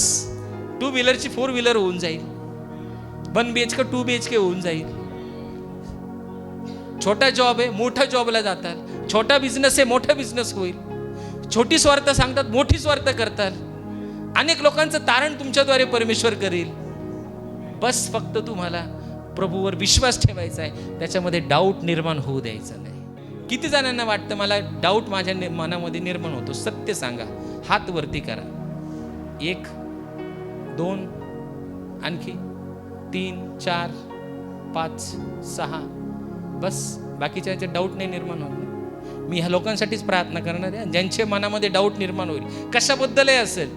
2 व्हीलरची 4 व्हीलर होऊन जाईल. 1 BHK 2 BHK होऊन जाईल. छोटा जॉब आहे, मोठ्या जॉबला जाताल. छोटा बिझनेस आहे, मोठा बिझनेस होईल. छोटी स्वार्थ सांगतात, मोठी स्वार्थ करताल. अनेक लोकांचं तारण तुमच्याद्वारे परमेश्वर करील. बस फक्त तुम्हाला प्रभूवर विश्वास ठेवायचा आहे, त्याच्यामध्ये डाऊट निर्माण होऊ द्यायचा नाही. किती जणांना वाटतं मला डाऊट माझ्या मनामध्ये निर्माण होतो? सत्य सांगा, हात वरती करा. 1 2 आणखी 3 4 5 6. बस बाकीच्या याचे डाऊट नाही निर्माण होत. मी ह्या लोकांसाठीच प्रार्थना करणार आहे ज्यांच्या मनामध्ये डाऊट निर्माण होईल. कशाबद्दलही असेल,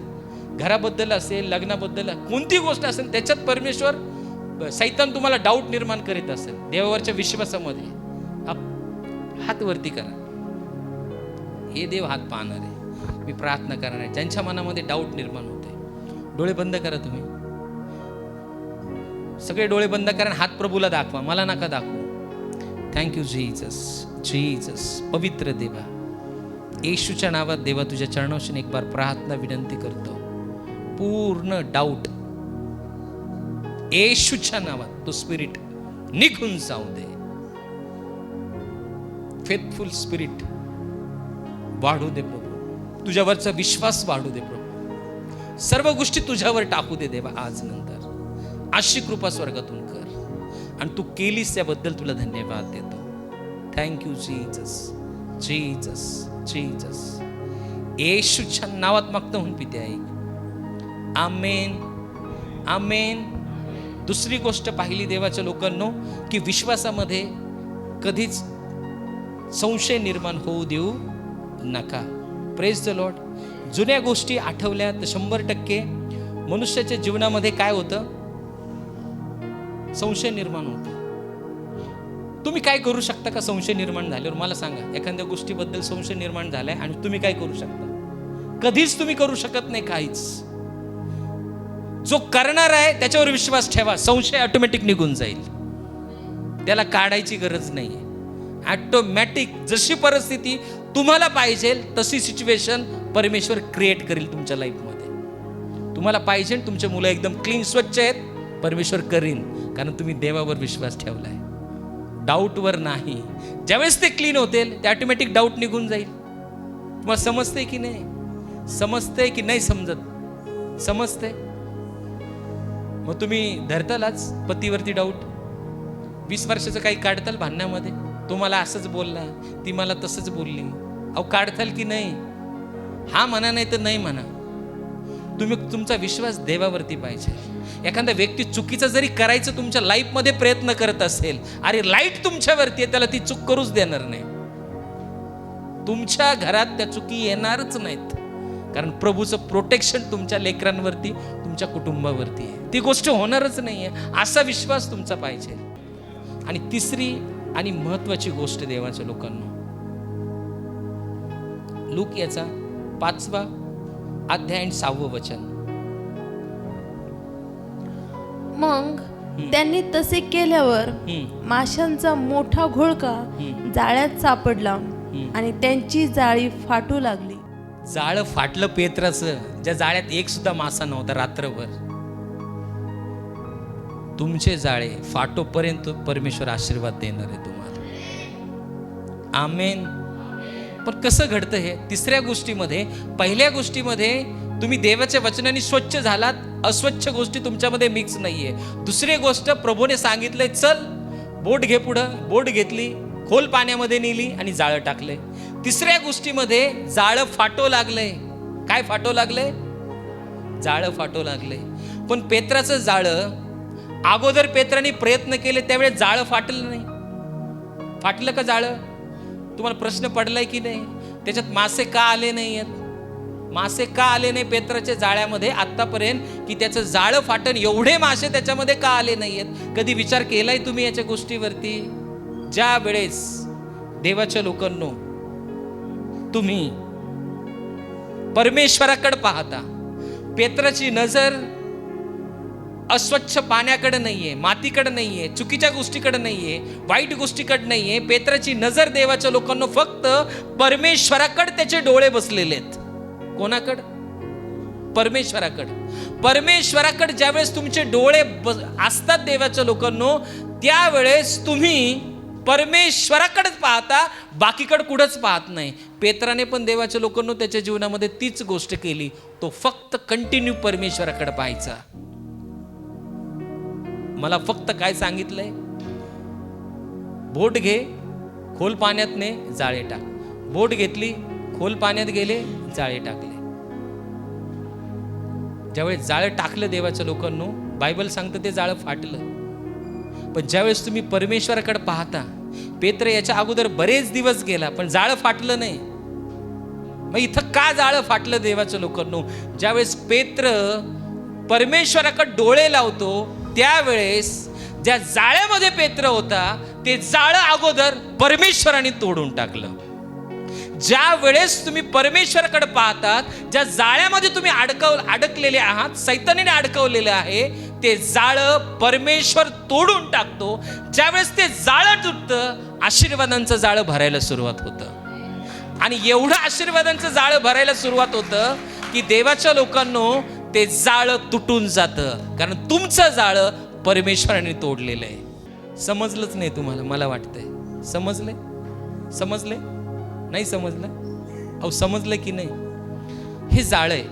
घराबद्दल असेल, लग्नाबद्दल, कोणती गोष्ट असेल, त्याच्यात परमेश्वर, सैतान तुम्हाला डाऊट निर्माण करीत असेल, देवावरच्या विश्वासामध्ये हात वरती करा. हे देव हात पाहणार आहे. मी प्रार्थना करणार आहे ज्यांच्या मनामध्ये डाऊट निर्माण होते. डोळे बंद करा. तुम्ही सगळे डोळे बंद करा. हात प्रभूला दाखवा, मला नका दाखवू. Thank you Jesus. जीसस, पवित्र देवा, येशूच्या नावात देवा तुझ्या चरणाशी एक बार प्रार्थना विनंती करतो. पूर्ण डाऊट येशूच्या नावात तो स्पिरिट निघून जाऊ दे. फेथफुल स्पिरिट वाढू दे प्रभू. तुझ्यावरचा विश्वास वाढू दे प्रभू. सर्व गोष्टी तुझ्यावर टाकू दे देवा. आज नंतर अशी कृपा स्वर्गातून कर, आणि तू केलीस त्याबद्दल तुला धन्यवाद देतो. Thank you Jesus. जीसस. जीसस. येशूच्या नावात मागतो म्हणून पिते ऐक. आमेन. आमेन. दुसरी गोष्ट पाहिली देवाच्या लोकांनो, की विश्वासामध्ये कधीच संशय निर्माण होऊ देऊ नका. Praise the Lord. जुन्या गोष्टी आठवल्या तर 100% मनुष्याच्या जीवनामध्ये काय होतं? संशय निर्माण होतो. तुम्ही काय करू शकता का संशय निर्माण झाल्यावर? मला सांगा, एखाद्या गोष्टीबद्दल संशय निर्माण झालाय आणि तुम्ही काय करू शकता? कधीच तुम्ही करू शकत नाही काहीच. जो करणार आहे त्याच्यावर विश्वास ठेवा. संशय ऑटोमॅटिक निघून जाईल. त्याला काढायची गरज नाहीये. ऑटोमॅटिक जशी परिस्थिती तुम्हाला पाहिजे तशी सिच्युएशन परमेश्वर क्रिएट करेल तुमच्या लाईफमध्ये. तुम्हाला पाहिजे तुमचे मुलं एकदम क्लीन स्वच्छ आहेत, परमेश्वर करीन, कारण तुम्ही देवावर विश्वास ठेवलाय, डाऊटवर नाही. ज्यावेळेस ते क्लीन होतील ते ऑटोमॅटिक डाऊट निघून जाईल. तुम्हाला समजते की नाही? समजते की नाही समजत? समजते. मग तुम्ही धरतालच पतीवरती डाऊट. 20 वर्षाचं काही काढताल भांडण्यामध्ये. तो मला असंच बोलला, ती मला तसंच बोलली. अहो काढताल की नाही? हा म्हणा, नाही तर नाही म्हणा. तुम्ही तुमचा विश्वास देवावरती पाहिजे. एखादा व्यक्ती चुकीचं जरी करायचं तुमच्या लाईफमध्ये प्रयत्न करत असेल, अरे लाईट तुमच्यावरती आहे, त्याला ती चूक करूच देणार नाही. तुमच्या घरात त्या चुकी येणारच नाहीत, कारण प्रभूचं प्रोटेक्शन तुमच्या लेकरांवरती, तुमच्या कुटुंबावरती आहे. ती गोष्ट होणारच नाहीये. असा विश्वास तुमचा पाहिजे. आणि तिसरी आणि महत्वाची गोष्ट देवाच्या लोकांना, लूक याचा 5वा अध्याय आणि 6वं वचन. मग त्यांनी तसे केल्यावर माशांचा मोठा घोळका जाळ्यात सापडला आणि त्यांची जाळी फाटू लागली. जाळं फाटलं पेत्राचं, ज्या जाळ्यात एक सुद्धा मासा नव्हता रात्रभर. तुमचे जाळे फाटोपर्यंत परमेश्वर आशीर्वाद देणार आहे तुम्हाला. आमेन. पण कसं घडतं हे? तिसऱ्या गोष्टीमध्ये, पहिल्या गोष्टीमध्ये तुम्ही देवाच्या वचनाने स्वच्छ झालात, अस्वच्छ गोष्टी तुमच्यामध्ये मिक्स नाहीये. दुसरी गोष्ट, प्रभूने सांगितलंय चल बोट घे पुढं. बोट घेतली, खोल पाण्यामध्ये नेली आणि जाळं टाकलंय. तिसऱ्या गोष्टीमध्ये जाळं फाटो लागलंय. काय फाटो लागलंय? जाळं फाटो लागलंय. पण पेत्राचं जाळं, अगोदर पेत्राने प्रयत्न केले त्यावेळेस जाळं फाटलं नाही. फाटलं का जाळं? तुम्हाला प्रश्न पडलाय की नाही? त्याच्यात मासे का आले नाही आहेत? मासे का आले नाही पेत्राच्या जाळ्यामध्ये आतापर्यंत, की त्याचं जाळं फाटन? एवढे मासे त्याच्यामध्ये का आले नाही आहेत? कधी विचार केलाय तुम्ही याच्या गोष्टीवरती? ज्या वेळेस देवाच्या लोकांनो तुम्ही परमेश्वराकडे पाहता, पेत्राची नजर अस्वच्छ पाण्याकडे नाहीये, मातीकडे नाहीये, चुकीच्या गोष्टीकडे नाहीये, वाईट गोष्टीकडे नाहीये. पेत्राची नजर देवाच्या लोकांना फक्त परमेश्वराकडे त्याचे डोळे बसलेले आहेत. कोणाकडे? परमेश्वराकडे. परमेश्वराकडे ज्यावेळेस तुमचे डोळे असतात देवाच्या लोकांनो, त्यावेळेस तुम्ही परमेश्वराकडेच पाहता, बाकीकडे कुठंच पाहत नाही. पेत्राने पण देवाच्या लोकांना त्याच्या जीवनामध्ये तीच गोष्ट केली. तो फक्त कंटिन्यू परमेश्वराकडे पाहायचा. मला फक्त काय सांगितलंय, बोट घे, खोल पाण्यात ने, जाळे टाक. बोट घेतली, खोल पाण्यात गेले, जाळे टाकले. ज्यावेळेस जाळं टाकलं देवाच्या लोकांनो, बायबल सांगतं ते जाळं फाटलं. पण ज्यावेळेस तुम्ही परमेश्वराकडे पाहता, पेत्र याच्या अगोदर बरेच दिवस गेला पण जाळं फाटलं नाही. मग इथं का जाळं फाटलं देवाच्या लोकांनो? ज्यावेळेस पेत्र परमेश्वराकडे डोळे लावतो, त्यावेळेस ज्या जाळ्यामध्ये पेत्र होता ते जाळं अगोदर परमेश्वराने तोडून टाकलं. ज्या वेळेस तुम्ही परमेश्वराकडे पाहतात, ज्या जाळ्यामध्ये तुम्ही अडकलेले आहात, सैतानाने अडकवलेले आहे, ते जाळं परमेश्वर तोडून टाकतो. ज्यावेळेस ते जाळं तुटतं, आशीर्वादांचं जाळं भरायला सुरुवात होतं. आणि एवढं आशीर्वादांचं जाळं भरायला सुरुवात होतं की देवाच्या लोकांनो ते जाळं तुटून जातं. कारण तुमचं जाळं परमेश्वराने तोडलेलं आहे. समजलंच नाही तुम्हाला, मला वाटतंय. समजले नाही समजलं? अहो समजलं की नाही? हे जाळं आहे,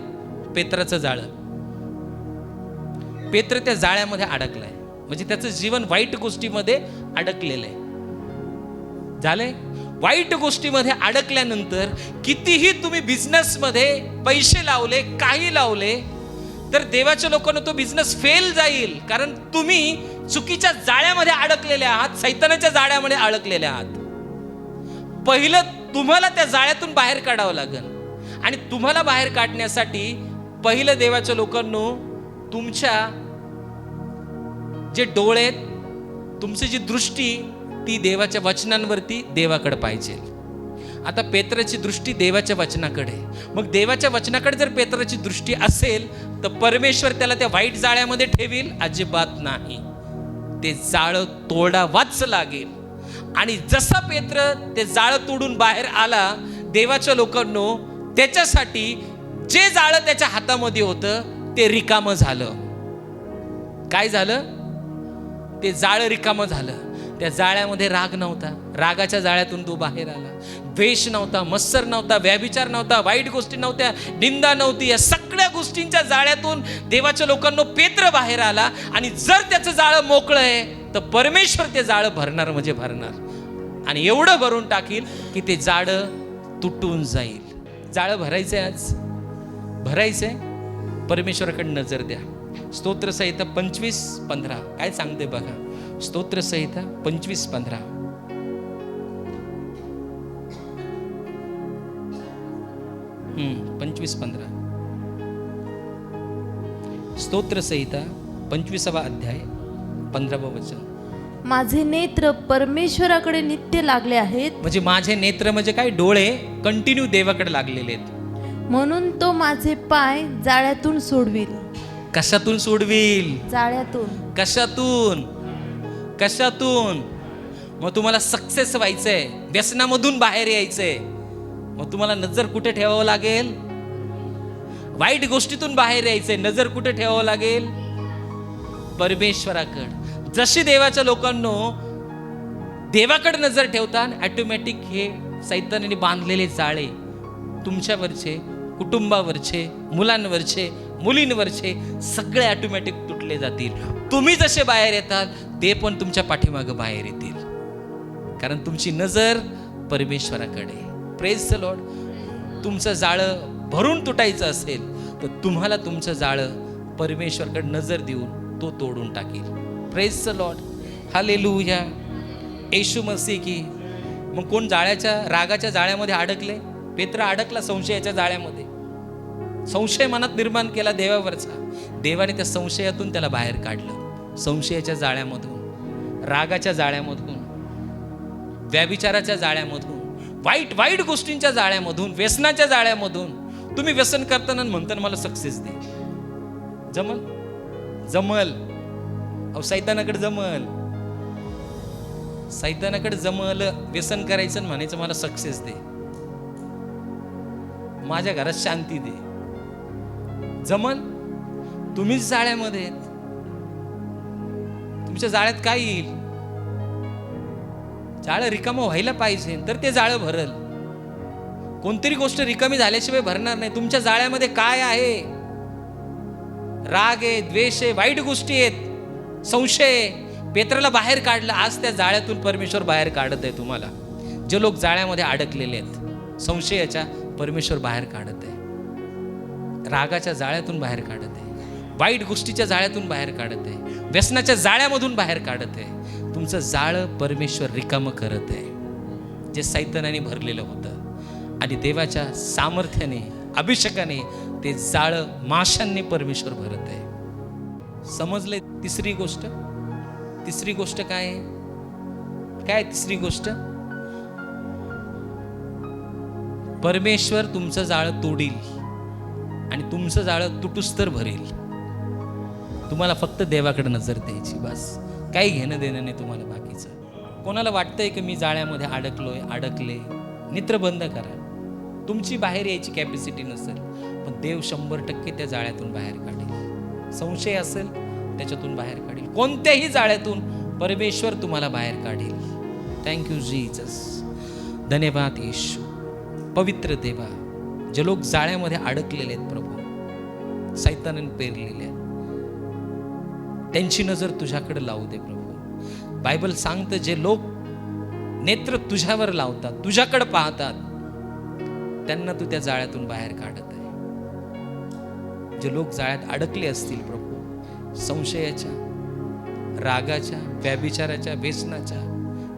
पेत्राचं जाळं. पेत्र त्या जाळ्यामध्ये अडकलाय, म्हणजे त्याचं जीवन वाईट गोष्टीमध्ये अडकलेलं आहे. झालंय? वाईट गोष्टीमध्ये अडकल्यानंतर कितीही तुम्ही बिझनेसमध्ये पैसे लावले, काही लावले, तर देवाच्या लोकांना तो बिझनेस फेल जाईल. कारण तुम्ही चुकीच्या जाळ्यामध्ये अडकलेले आहात, सैतानाच्या जाळ्यामध्ये अडकलेले आहात. पहिलं तुम्हाला त्या जाळ्यातून बाहेर काढावं लागेल. आणि तुम्हाला बाहेर काढण्यासाठी पहिलं देवाच्या लोकांनो, तुमच्या जे डोळे आहेत, तुमची जी दृष्टी, ती देवाच्या वचनांवरती, देवाकडे पाहिजे. आता पेत्राची दृष्टी देवाच्या वचनाकडे. मग देवाच्या वचनाकडे जर पेत्राची दृष्टी असेल तर परमेश्वर त्याला त्या वाईट जाळ्यामध्ये ठेवील? अजिबात नाही. ते जाळं तोडावाच लागेल. आणि जसा पेत्र ते जाळं तोडून बाहेर आला, देवाच्या लोकांनो, त्याच्यासाठी जे जाळं त्याच्या हातामध्ये होतं ते रिकामं झालं. काय झालं? ते जाळं रिकामं झालं. त्या जाळ्यामध्ये राग नव्हता, रागाच्या जाळ्यातून तो बाहेर आला. द्वेष नव्हता, मत्सर नव्हता, व्याभिचार नव्हता, वाईट गोष्टी नव्हत्या, निंदा नव्हती. या सगळ्या गोष्टींच्या जाळ्यातून देवाच्या लोकांना पेत्र बाहेर आला. आणि जर त्याचं जाळं मोकळं आहे तर परमेश्वर ते जाळं भरणार म्हणजे भरणार. आणि एवढं भरून टाकील की ते जाळं तुटून जाईल. जाळं भरायचंय, आज भरायचंय. परमेश्वराकडे नजर द्या. स्तोत्रसंहिता 25:15 काय सांगते बघा. स्तोत्रसंहिता 25:15. स्तोत्रसंहिता 25वा अध्याय 15वा वचन. माझे नेत्र परमेश्वराकडे नित्य लागले आहेत. म्हणजे माझे नेत्र म्हणजे काय? डोळे कंटिन्यू देवाकडे लागलेले आहेत. म्हणून तो माझे पाय जाळ्यातून सोडविल. कशातून सोडविल? जाळ्यातून. कशातून? मग तुम्हाला सक्सेस व्हायचंय, व्यसनामधून बाहेर यायचंय. मग तुम्हाला नजर कुठे ठेवावं लागेल? वाईट गोष्टीतून बाहेर यायचंय. नजर कुठे ठेवावं लागेल? परमेश्वराकडे. जशी देवाच्या लोकांनो देवाकडे नजर ठेवतात, ऑटोमॅटिक हे सैतानाने बांधलेले जाळे तुमच्यावरचे, कुटुंबावरचे, मुलांवरचे, मुलींवरचे सगळे ऑटोमॅटिक तुटले जातील. तुम्ही जसे बाहेर येतात ते पण तुमच्या पाठीमागं बाहेर येतील. कारण तुमची नजर परमेश्वराकडे. Praise the Lord. तुमचं जाळं भरून तुटायचं असेल तर तुम्हाला तुमचं जाळं परमेश्वराकडे नजर देऊन तो तोडून टाकेल. Praise the lord. Hallelujah. Yeshu Masih की. मग कोण रागाच्या जाळ्यामध्ये अडकले? पेत्र अडकला संशयाच्या जाळ्यामध्ये. संशय मनात निर्माण केला देवावरचा. देवाने त्या संशयातून त्याला बाहेर काढलं. संशयाच्या जाळ्यामधून, रागाच्या जाळ्यामधून, व्याभिचाराच्या जाळ्यामधून, वाईट गोष्टींच्या जाळ्यामधून, व्यसनाच्या जाळ्यामधून. तुम्ही व्यसन करताना म्हणताना मला सक्सेस दे. जमल. अहो सैतानाकडे जमल व्यसन करायचं आणि म्हणायचं मला सक्सेस दे, माझ्या घरात शांती दे. जमल? तुम्हीच जाळ्यामध्ये आहेत. तुमच्या जाळ्यात काय येईल? जाळं रिकामं व्हायला पाहिजे, तर ते जाळं भरल. कोणतरी गोष्ट रिकामी झाल्याशिवाय भरणार नाही. तुमच्या जाळ्यामध्ये काय आहे? राग आहे, द्वेष आहे, वाईट गोष्टी आहेत, संशय आहे. पेत्राला बाहेर काढलं, आज त्या जाळ्यातून परमेश्वर बाहेर काढत आहे तुम्हाला. जे लोक जाळ्यामध्ये अडकलेले आहेत, संशयाच्या, परमेश्वर बाहेर काढत आहे. रागाच्या जाळ्यातून बाहेर काढत आहे, वाईट गोष्टीच्या जाळ्यातून बाहेर काढत आहे, व्यसनाच्या जाळ्यामधून बाहेर काढत आहे. तुमचं जाळं परमेश्वर रिकामं करत आहे, जे सैतानाने भरलेलं होतं. आणि देवाच्या सामर्थ्याने, अभिषेकाने ते जाळं माशांनी परमेश्वर भरत आहे. समजले? तिसरी गोष्ट काय आहे? काय तिसरी गोष्ट? परमेश्वर तुमचं जाळं तोडील आणि तुमचं जाळं तुटूस तर भरेल. तुम्हाला फक्त देवाकडे नजर द्यायची, बस. काही घेणं देणं नाही तुम्हाला बाकीचं. कोणाला वाटतंय की मी जाळ्यामध्ये अडकले, नेत्र बंद करा. तुमची बाहेर यायची कॅपॅसिटी नसेल, पण देव 100% त्या जाळ्यातून बाहेर काढेल. संशय असेल त्याच्यातून बाहेर काढेल. कोणत्याही जाळ्यातून परमेश्वर तुम्हाला बाहेर काढेल. Thank you Jesus. धन्यवाद येशू. पवित्र देवा, जे लोक जाळ्यामध्ये अडकलेले आहेत प्रभू, सैतानाने पेरलेले आहेत, त्यांची नजर तुझ्याकडे लावू दे प्रभू. बायबल सांगतं, जे लोक नेत्र तुझ्यावर लावतात, तुझ्याकडे पाहतात, त्यांना तू त्या जाळ्यातून बाहेर काढत आहे. जे लोक जाळ्यात अडकले असतील प्रभू, संशयाच्या, रागाच्या, व्यभिचाराच्या, व्यसनाच्या,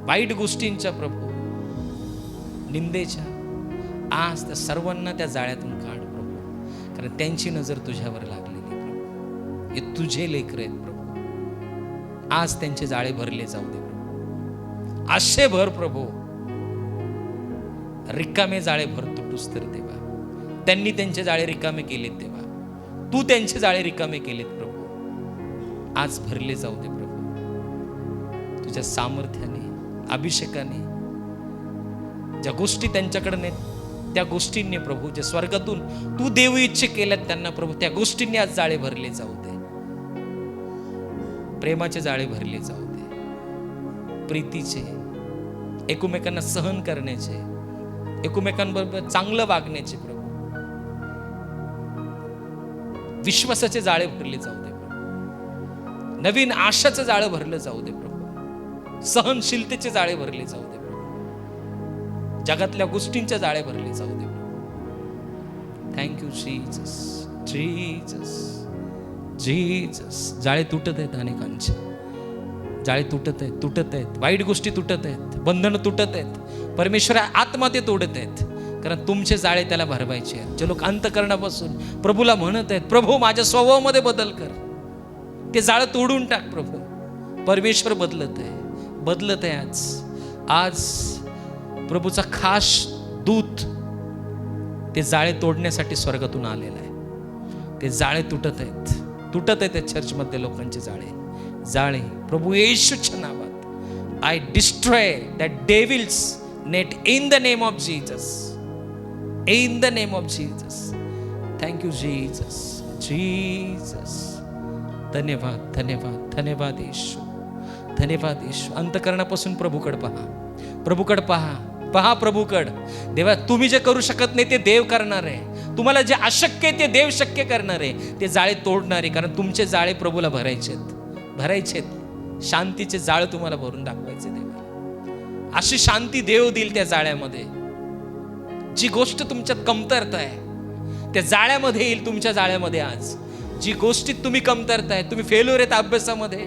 वाईट गोष्टींच्या प्रभू, निंदेच्या, आज त्या सर्वांना त्या जाळ्यातून काढ प्रभू. कारण त्यांची नजर तुझ्यावर लागलेली प्रभू. हे तुझे लेकरं आहेत प्रभू. आज त्यांचे जाळे भरले जाऊ दे प्रभू. आशे भर प्रभू. रिकामे जाळे भर तुटूस तर देवा. त्यांनी त्यांचे जाळे रिकामे केलेत देवा. तू त्यांचे जाळे रिकामे केलेत प्रभू. आज भरले जाऊ दे प्रभू. तुझ्या सामर्थ्याने, अभिषेकाने, ज्या गोष्टी त्यांच्याकडे नाहीत त्या गोष्टींनी प्रभू, जे स्वर्गातून तू देव इच्छे केल्यात त्यांना प्रभू, त्या गोष्टींनी आज जाळे भरले जाऊ दे. प्रेमाचे जाळे भरले जाऊ दे, प्रीतीचे, एकमेकांना सहन करण्याचे, एकमेकांबरोबर चांगलं वागण्याचे प्रभू, विश्वासाचे जाळे भरले जाऊ दे प्रभू. नवीन आशाचं जाळं भरलं जाऊ दे प्रभू. सहनशीलतेचे जाळे भरले जाऊ दे प्रभू. जगातल्या गोष्टींच्या जाळे भरले जाऊ दे प्रभू. Thank you Jesus. जीसस. जीसस. जाळे तुटत आहेत, अनेकांचे जाळे तुटत आहेत, वाईट गोष्टी तुटत आहेत, बंधनं तुटत आहेत. परमेश्वर आत्मा ते तोडत आहेत, कारण तुमचे जाळे त्याला भरवायचे आहेत. जे लोक अंतःकरणापासून प्रभूला म्हणत आहेत, प्रभू माझ्या स्वभावामध्ये बदल कर, ते जाळं तोडून टाक प्रभू. परमेश्वर बदलत आहे आज प्रभूचा खास दूत ते जाळे तोडण्यासाठी स्वर्गातून आलेला आहे. ते जाळे तुटत आहेत त्या चर्चमध्ये लोकांचे जाळे प्रभू येशूच्या नावात I destroy that devil's net in the name of Jesus. In the name of Jesus. Thank you Jesus. Jesus. धन्यवाद, धन्यवाद, धन्यवाद येशू. धन्यवाद येशू. अंतःकरणापासून प्रभूकडे पहा प्रभूकड. देवा, तुम्ही जे करू शकत नाही ते देव करणार आहे. तुम्हाला जे अशक्य आहे ते देव शक्य करणार आहे. ते जाळे तोडणार आहे, कारण तुमचे जाळे प्रभूला भरायचेत. शांतीचे जाळ तुम्हाला भरून दाखवायचे देवाला. अशी शांती देव देईल त्या जाळ्यामध्ये. जी गोष्ट तुमच्यात कमतरता आहे त्या जाळ्यामध्ये येईल. तुमच्या जाळ्यामध्ये आज जी गोष्टीत तुम्ही कमतरताय, तुम्ही फेल्युअर आहेत अभ्यासामध्ये,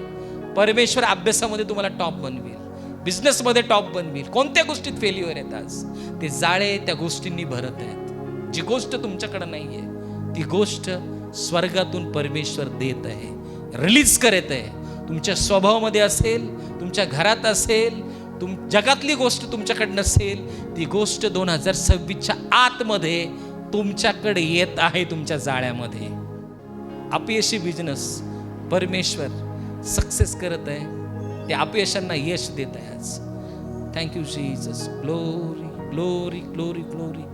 परमेश्वर अभ्यासामध्ये तुम्हाला टॉप बनवेल, बिझनेसमध्ये टॉप बनवेल. कोणत्या गोष्टीत फेल्युअर आहेत आज, ते जाळे त्या गोष्टींनी भरत आहेत. जी गोष्ट तुमच्याकडे नाहीये ती गोष्ट स्वर्गातून परमेश्वर देत आहे, रिलीज करत आहे. तुमच्या स्वभावामध्ये असेल, तुमच्या घरात असेल, जगातली गोष्ट तुमच्याकडे नसेल, ती गोष्ट 2026च्या आतमध्ये तुमच्याकडे येत आहे. तुमच्या जाळ्यामध्ये अपयशी बिझनेस परमेश्वर सक्सेस करत आहे. ते अपयशांना यश देत आहे आज. Thank you Jesus. Glory glory glory glory.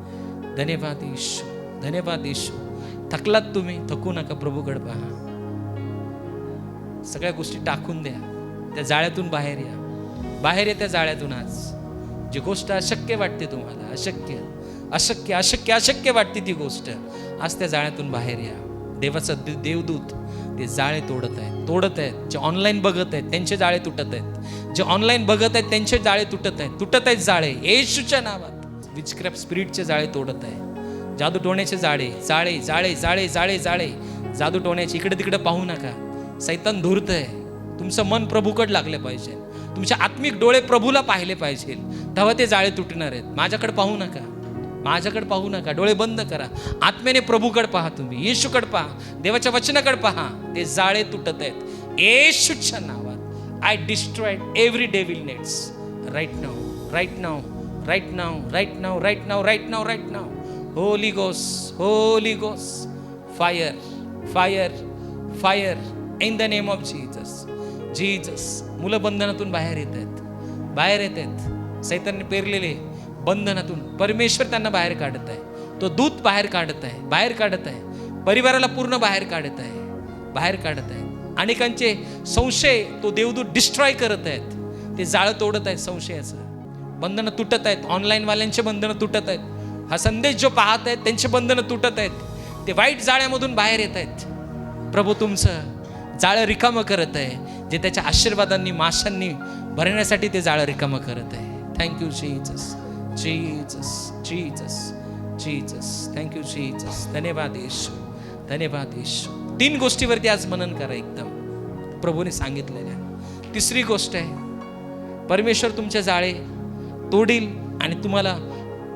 धन्यवाद येशू. धन्यवाद येशू. थकलात तुम्ही, थकू नका. प्रभूकडे पहा. सगळ्या गोष्टी टाकून द्या. त्या जाळ्यातून बाहेर या त्या जाळ्यातून आज जी गोष्ट अशक्य वाटते तुम्हाला, अशक्य अशक्य अशक्य अशक्य वाटते ती गोष्ट, आज त्या जाळ्यातून बाहेर या. देवाचा देवदूत ते जाळे तोडत आहेत. जे ऑनलाईन बघत आहेत त्यांचे जाळे तुटत आहेत. जे ऑनलाईन बघत आहेत त्यांचे जाळे तुटत आहेत जाळे येशूच्या नावात. विचक्रॅफ्ट स्पिरिटचे जाळे तोडत आहे. जादू टोण्याचे जाळे जाळे जाळे जाळे जाळे जाळे जादू टोण्याचे. इकडे तिकडे पाहू नका, सैतान धूर्तय. तुमचं मन प्रभूकडे लागलं पाहिजे, तुमचे आत्मिक डोळे प्रभूला पाहिले पाहिजे, तेव्हा ते जाळे तुटणार आहेत. माझ्याकडे पाहू नका, माझ्याकडे पाहू नका, डोळे बंद करा. आत्म्याने प्रभूकडे पहा, तुम्ही येशूकडे पहा, देवाच्या वचनाकडे पहा. ते जाळे तुटत आहेत येशूच्या नावात. I destroyed every devil nets right now, right now, right now, right now, right now, right now, right now. Holy ghost, fire, fire, fire in the name of Jesus. मुलं बंधनातून बाहेर येत आहेत. सैतानने पेरलेले बंधनातून परमेश्वर त्यांना बाहेर काढत आहे. तो दूत बाहेर काढत आहे. परिवाराला पूर्ण बाहेर काढत आहे. अनेकांचे संशय तो देवदूत डिस्ट्रॉय करत आहेत. ते जाळं तोडत आहेत, संशयाचं बंधनं तुटत आहेत. ऑनलाईन वाल्यांचे बंधनं तुटत आहेत. हा संदेश जो पाहत आहेत त्यांचे बंधनं तुटत आहेत. ते वाईट जाळ्यामधून बाहेर येत आहेत. प्रभू तुमचं जाळं रिकामं करत आहे, जे त्याच्या आशीर्वादांनी माशांनी भरण्यासाठी ते जाळं रिकामं करत आहे. Thank you Jesus, Jesus, Jesus, Jesus. Thank you Jesus. धन्यवाद येशू, धन्यवाद येशू. 3 गोष्टीवरती आज मनन करा एकदम प्रभूने सांगितलेल्या. तिसरी गोष्ट आहे, परमेश्वर तुमचे जाळे तोडील आणि तुम्हाला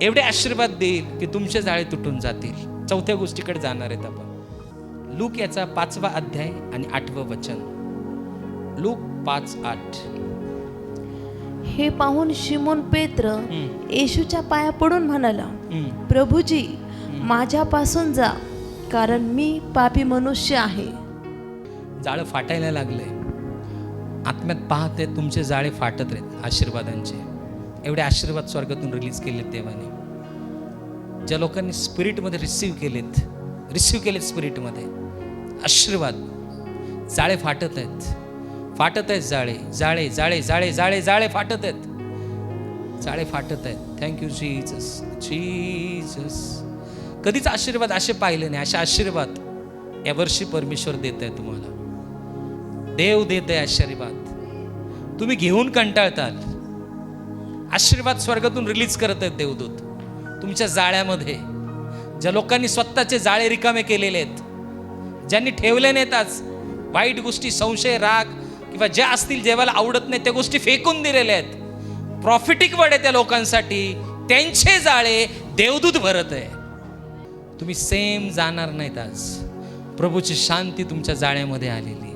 एवढे आशीर्वाद देईल की तुमचे जाळे तुटून जातील. 4थ्या गोष्टीकडे जाणार आहेत आपण. लूक याचा 5वा अध्याय आणि 8वं वचन. लूक 5:8. हे पाहून शिमोन पेत्र येशूच्या पाया पडून म्हणाला, प्रभूजी, माझ्यापासून जा, कारण मी पापी मनुष्य आहे. जाळं फाटायला लागलंय. आत्म्यात पाहते तुमचे जाळे फाटत आहेत आशीर्वादांचे. एवढे आशीर्वाद स्वर्गातून रिलीज केलेत देवाने. ज्या लोकांनी स्पिरिटमध्ये रिसीव्ह केलेत स्पिरिटमध्ये आशीर्वाद, जाळे फाटत आहेत जाळे जाळे जाळे जाळे जाळे जाळे फाटत आहेत. Thank you Jesus. कधीच आशीर्वाद असे पाहिले नाही. असे आशीर्वाद यावर्षी परमेश्वर देत आहे तुम्हाला. देव देत आहे आशीर्वाद. तुम्ही घेऊन कंटाळताल. आशीर्वाद स्वर्गातून रिलीज करत आहेत देवदूत तुमच्या जाळ्यामध्ये. ज्या लोकांनी स्वतःचे जाळे रिकामे केलेले आहेत, ज्यांनी ठेवले नाहीत आज वाईट गोष्टी, संशय, राग किंवा ज्या असतील देवाला आवडत नाही त्या गोष्टी फेकून दिलेल्या आहेत. प्रॉफिटिक वर्ड आहे त्या लोकांसाठी. त्यांचे जाळे देवदूत भरत आहे. तुम्ही सेम जाणार नाहीत. आज प्रभूची शांती तुमच्या जाळ्यामध्ये आलेली.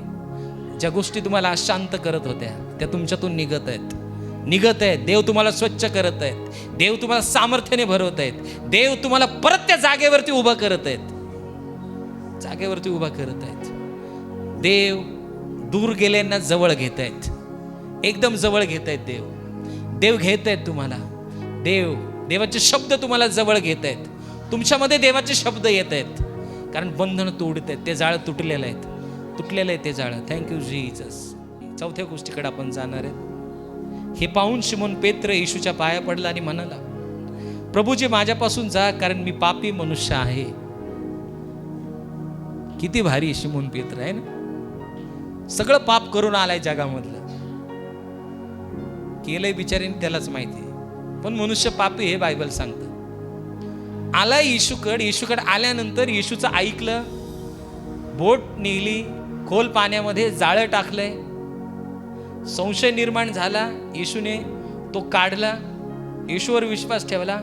ज्या गोष्टी तुम्हाला अशांत करत होत्या त्या तुमच्यातून निघत आहेत. देव तुम्हाला स्वच्छ करत आहेत. देव तुम्हाला सामर्थ्याने भरवत आहेत. देव तुम्हाला परत त्या जागेवरती उभा करत आहेत. देव दूर गेल्यांना जवळ घेत आहेत. एकदम जवळ घेत आहेत. देव घेत आहेत तुम्हाला. देवाचे शब्द तुम्हाला जवळ घेत आहेत. तुमच्यामध्ये देवाचे शब्द येत आहेत, कारण बंधन तोडत आहेत. ते जाळं तुटलेलं आहे ते जाळं. Thank you Jesus. 4थ्या गोष्टीकडे आपण जाणार आहेत. हे पाहून शिमोन पेत्र येशूच्या पाया पडला आणि म्हणाला, प्रभूजी, माझ्यापासून जा, कारण मी पापी मनुष्य आहे. किती भारी शिमोन पेत्र आहे ना. सगळं पाप करून आलाय जगामधलं. केलंय बिचारीने त्यालाच माहिती. पण मनुष्य पापी हे बायबल सांगतं. आलाय येशूकडे आल्यानंतर येशूचं ऐकलं. बोट निघली, खोल पाण्यामध्ये जाळं टाकलंय. संशय निर्माण झाला. येशूने तो काढला. येशूवर विश्वास ठेवला.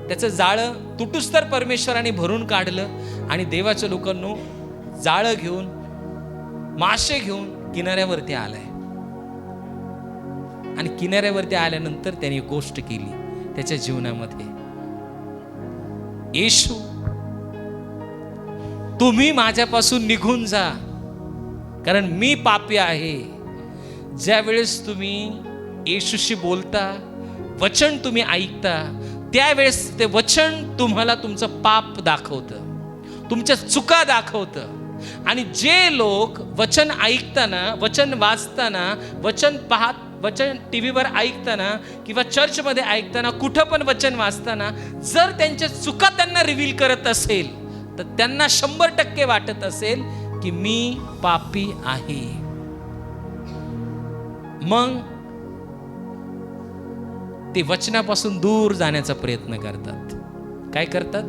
त्याचं जाळं तुटूस तर परमेश्वराने भरून काढलं आणि देवाच्या लोकांनो जाळं घेऊन, मासे घेऊन किनाऱ्यावरती आलाय. आणि किनाऱ्यावरती आल्यानंतर त्याने एक गोष्ट केली त्याच्या जीवनामध्ये. येशू, तुम्ही माझ्यापासून निघून जा, कारण मी पापी आहे. ज्या वेळेस तुम्ही येशूशी बोलता, वचन तुम्ही ऐकता, त्यावेळेस ते वचन तुम्हाला तुमचं पाप दाखवतं, तुमच्या चुका दाखवतं. आणि जे लोक वचन ऐकताना, वचन वाचताना, वचन पाहत वचन टीव्हीवर ऐकताना किंवा चर्चमध्ये ऐकताना, कुठं पण वचन वाचताना जर त्यांच्या चुका त्यांना रिव्हील करत असेल तर त्यांना 100% वाटत असेल की मी पापी आहे. मग ते वचनापासून दूर जाण्याचा प्रयत्न करतात. काय करतात?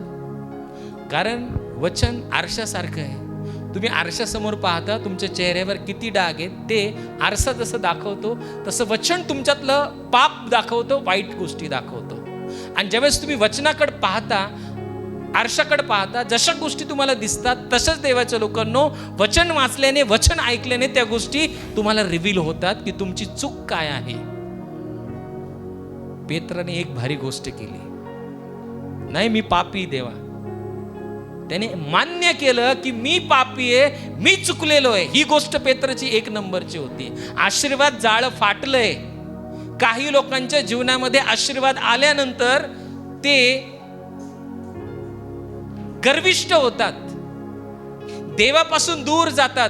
कारण वचन आरशासारखं आहे. तुम्ही आरशासमोर पाहता तुमच्या चेहऱ्यावर किती डाग आहेत, ते आरसा जसं दाखवतो तसं वचन तुमच्यातलं पाप दाखवतो, वाईट गोष्टी दाखवतो. आणि ज्यावेळेस तुम्ही वचनाकडे पाहता, आरशाकडे पाहता, जशा गोष्टी तुम्हाला दिसतात तसंच देवाच्या लोकांनो वचन वाचल्याने, वचन ऐकल्याने त्या गोष्टी तुम्हाला रिव्हील होतात की तुमची चूक काय आहे. पेत्राने एक भारी गोष्ट केली. नाही, मी पापी देवा. त्याने मान्य केलं की मी पापी आहे, मी चुकलेलो आहे. ही गोष्ट पेत्राची 1 नंबरची होती. आशीर्वाद जाळं फाटलंय. काही लोकांच्या जीवनामध्ये आशीर्वाद आल्यानंतर ते गर्विष्ठ होतात, देवापासून दूर जातात,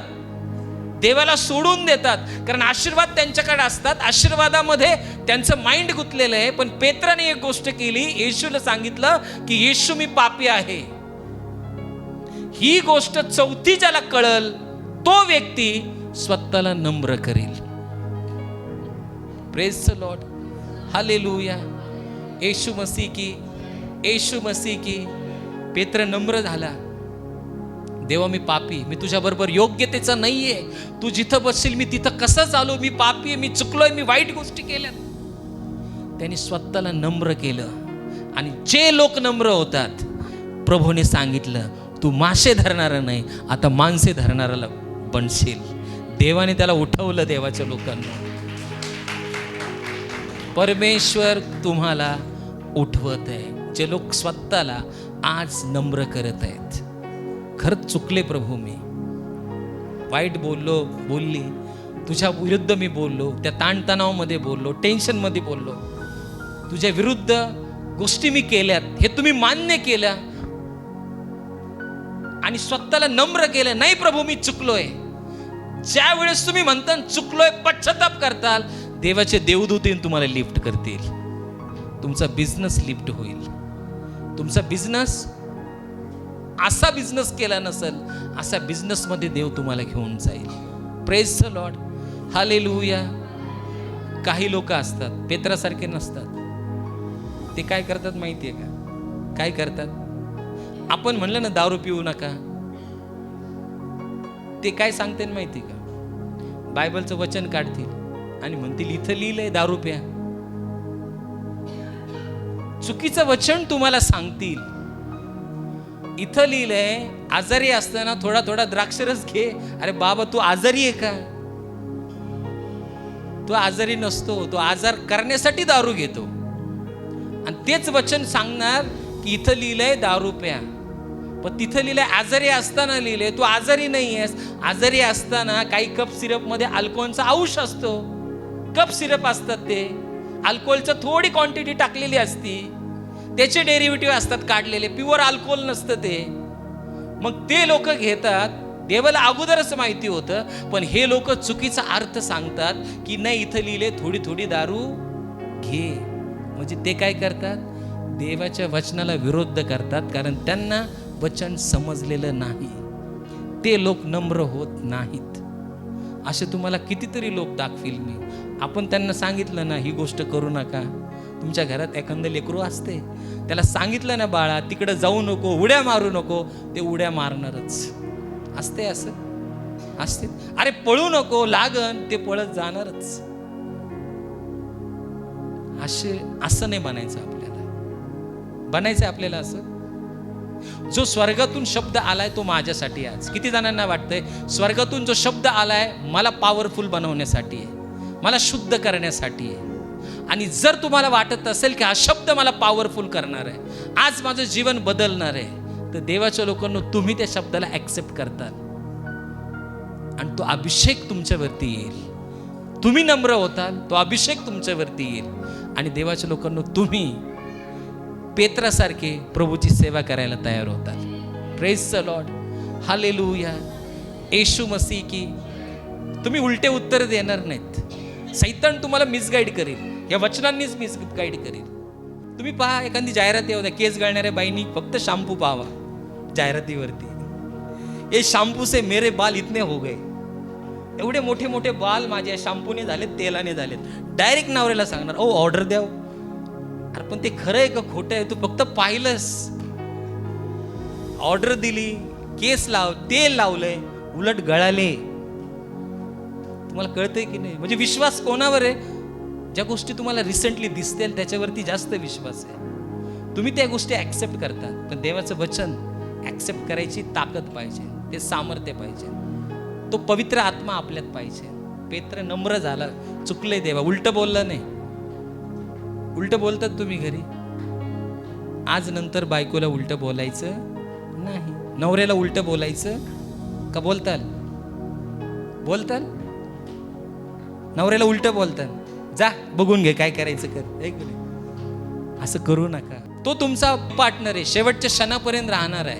देवाला सोडून देतात. कारण आशीर्वाद त्यांच्याकडे असतात, आशीर्वादामध्ये त्यांचं माइंड गुंतलेलं आहे. पण पेत्राने एक गोष्ट केली, येशूला सांगितलं की येशू मी पापी आहे. ही गोष्ट 4थी ज्याला कळल तो व्यक्ती स्वतःला नम्र करेल. Praise the lord, hallelujah, Yeshu Masih की, येशू मसीह की. पेत्र नम्र झाला. देवा मी पापी, मी तुझ्या बरोबर योग्यतेचा नाहीये. तू जिथं बसशील मी तिथं कसं चालू, मी पापी आहे, मी चुकलोय, मी वाईट गोष्टी केल्या. त्यांनी स्वतःला नम्र केलं. आणि जे लोक नम्र होतात, प्रभूने सांगितलं तू मासे धरणारा नाही, आता माणसे धरणाऱ्याला बनशील. देवाने त्याला उठवलं. देवाच्या लोकांना परमेश्वर तुम्हाला उठवत आहे. जे लोक स्वतःला आज नम्र करत आहेत, खरंच चुकले प्रभू, मी वाईट बोलली, तुझ्या विरुद्ध मी बोललो, त्या ताणतणावामध्ये बोललो, टेन्शनमध्ये बोललो, तुझ्या विरुद्ध गोष्टी मी केल्यात, हे तुम्ही मान्य केल्या आणि स्वतःला नम्र केलं. नाही प्रभू मी चुकलोय. ज्या वेळेस तुम्ही म्हणता चुकलोय, पश्चाताप करताल, देवाचे देवदूत येऊन तुम्हाला लिफ्ट करतील. तुमचा बिझनेस लिफ्ट होईल. तुमचा बिझनेस असा बिझनेस केला नसेल, असा बिझनेस मध्ये देव तुम्हाला घेऊन जाईल. Praise the lord, hallelujah. काही लोक असतात पेत्रासारखे नसतात. ते काय करतात माहितीये का? काय करतात? आपण म्हणलं ना दारू पिऊ नका, ते काय सांगते माहिती का? बायबलचं वचन काढतील आणि म्हणतील इथं लिहिलंय दारू प्या. चुकीचं वचन तुम्हाला सांगतील. इथं लिहिलंय आजारी असताना थोडा थोडा द्राक्षरस घे. अरे बाबा तू आजारी आहे का? तो आजारी नसतो, तो आजार करण्यासाठी दारू घेतो. आणि तेच वचन सांगणार की इथं लिहिलंय दारू प्या, पण तिथं लिहिलंय आजारी असताना लिहिलंय तू आजारी नाही आहेस. आजारी असताना काही कप सिरप मध्ये अल्कोहोलचा अंश असतो. कप सिरप असतात ते, अल्कोहोलचं थोडी क्वांटिटी टाकलेली असती, त्याचे डेरिव्हेटिव्ह असतात काढलेले, प्युअर अल्कोहोल नसतं ते. मग ते लोक घेतात. देवाला अगोदरच माहिती होतं, पण हे लोक चुकीचा अर्थ सांगतात की नाही इथं लिहिले थोडी थोडी दारू घे. म्हणजे ते काय करतात? देवाच्या वचनाला विरोध करतात, कारण त्यांना वचन समजलेलं नाही. ते लोक नम्र होत नाहीत. असे तुम्हाला कितीतरी लोक दाखवील मी. आपण त्यांना सांगितलं ना ही गोष्ट करू नका. तुमच्या घरात एखादं लेकरू असते, त्याला सांगितलं ना बाळा तिकडं जाऊ नको, उड्या मारू नको, ते उड्या मारणारच असते. असं असते. अरे पळू नको, लागन, ते पळत जाणारच. असं नाही बनायचं आपल्याला. बनायचं आपल्याला असं, जो स्वर्गातून शब्द आलाय तो माझ्यासाठी. आज किती जणांना वाटतंय स्वर्गातून जो शब्द आलाय मला पॉवरफुल बनवण्यासाठी आहे, मला शुद्ध करण्यासाठी आहे. आणि जर तुम्हाला वाटत असेल की हा शब्द मला पॉवरफुल करणार आहे, आज माझं जीवन बदलणार आहे, तर देवाच्या लोकांना तुम्ही त्या शब्दाला ऍक्सेप्ट करताल आणि तो अभिषेक तुमच्यावरती येईल. तुम्ही नम्र होताल, तो अभिषेक तुमच्यावरती येईल. आणि देवाच्या लोकांना तुम्ही पेत्रासारखे प्रभूची सेवा करायला तयार होताल. Praise the lord, hallelujah. Yeshu Masih की. तुम्ही उलटे उत्तर देणार नाहीत. सैतान तुम्हाला मिसगाईड करेल, या वचनांनीच मिसगाईड करेल. तुम्ही पहा, एखादी जाहिरात येऊ द्या, केस गळणाऱ्या बाईंनी फक्त शॅम्पू पाहावा जाहिरातीवरती. ये शॅम्पू से मेरे बाल इतने हो गए, एवढे मोठे मोठे बाल माझ्या शॅम्पूने झालेत, तेलाने झालेत. डायरेक्ट नवऱ्याला सांगणार, ओ ऑर्डर द्या. अरे पण ते खरं आहे का खोटं आहे? तू फक्त पाहिलंस, ऑर्डर दिली, केस लाव, तेल लावलंय, उलट गळाले. तुम्हाला कळतंय की नाही? म्हणजे विश्वास कोणावर आहे? ज्या गोष्टी तुम्हाला रिसेंटली दिसतील त्याच्यावरती जास्त विश्वास आहे. तुम्ही त्या गोष्टी ऍक्सेप्ट करता, पण देवाचं वचन ऍक्सेप्ट करायची ताकद पाहिजे, ते सामर्थ्य पाहिजे, तो पवित्र आत्मा आपल्यात पाहिजे. पेत्र नम्र झाला, चुकले देवा, उलट बोललं नाही. उलट बोलतात तुम्ही घरी, आज नंतर बायकोला उलट बोलायचं नाही, नवऱ्याला उलट बोलायचं का? बोलताल नवऱ्याला उलट बोलताल, जा बघून घे काय करायचं कर. असं करू नका. तो तुमचा पार्टनर आहे, शेवटच्या क्षणापर्यंत राहणार आहे.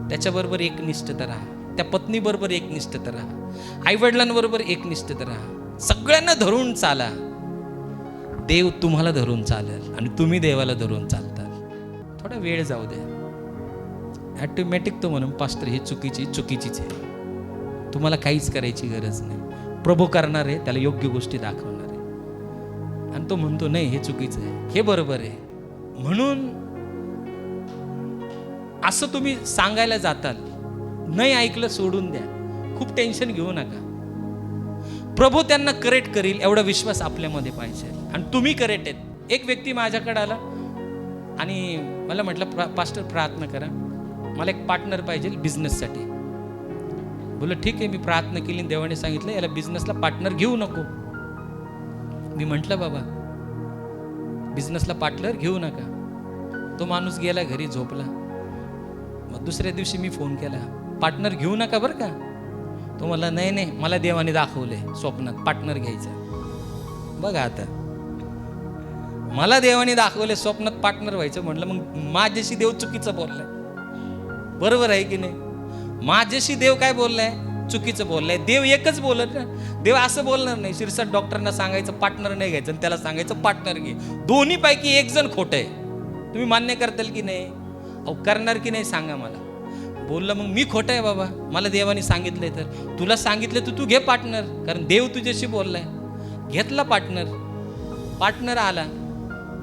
त्याच्याबरोबर एकनिष्ठता राहा, त्या पत्नीबरोबर एकनिष्ठता राहा, आईवडिलांबरोबर एकनिष्ठता राहा, सगळ्यांना धरून चाला. देव तुम्हाला धरून चालेल आणि तुम्ही देवाला धरून चालताल. थोडा वेळ जाऊ द्या. ॲटोमॅटिक तो म्हणून पास्टर ही चुकीचीच आहे, तुम्हाला काहीच करायची गरज नाही. प्रभू करणार आहे, त्याला योग्य गोष्टी दाखवणार आहे. आणि तो म्हणतो नाही हे चुकीचं आहे, हे बरोबर आहे. म्हणून असं तुम्ही सांगायला जाताल, नाही ऐकलं सोडून द्या, खूप टेन्शन घेऊ नका. प्रभू त्यांना करेक्ट करील एवढा विश्वास आपल्यामध्ये पाहिजे, आणि तुम्ही करेक्ट आहेत. एक व्यक्ती माझ्याकडे आला आणि मला म्हटलं, पास्टर प्रार्थना करा, मला एक पार्टनर पाहिजे बिझनेससाठी. बोललो ठीक आहे, मी प्रार्थना केली, देवाने सांगितलं याला बिझनेसला पार्टनर घेऊ नको. मी म्हटलं बाबा बिझनेसला पार्टनर घेऊ नका. तो माणूस गेला घरी, झोपला. मग दुसऱ्या दिवशी मी फोन केला, पार्टनर घेऊ नका बरं का. तो मला नाही, मला देवाने दाखवले स्वप्नात पार्टनर घ्यायचं. बघा आता, मला देवाने दाखवले स्वप्नात पार्टनर व्हायचं. म्हटलं मग माझ्याशी देव चुकीचं बोललाय, बरोबर आहे की नाही? माझ्याशी देव काय बोललाय? चुकीचं बोललाय. देव एकच बोलत ना, देव असं बोलणार नाही. शिरसाट डॉक्टरांना सांगायचं पार्टनर नाही घ्यायचं आणि त्याला सांगायचं पार्टनर घे. दोन्ही पैकी एक जण खोटं आहे. तुम्ही मान्य करताल की नाही? अहो करणार की नाही सांगा मला. बोललं मग मी खोटं आहे बाबा, मला देवाने सांगितलंय तर. तुला सांगितलं तर तू घे पार्टनर, कारण देव तुझ्याशी बोललाय. घेतला पार्टनर आला,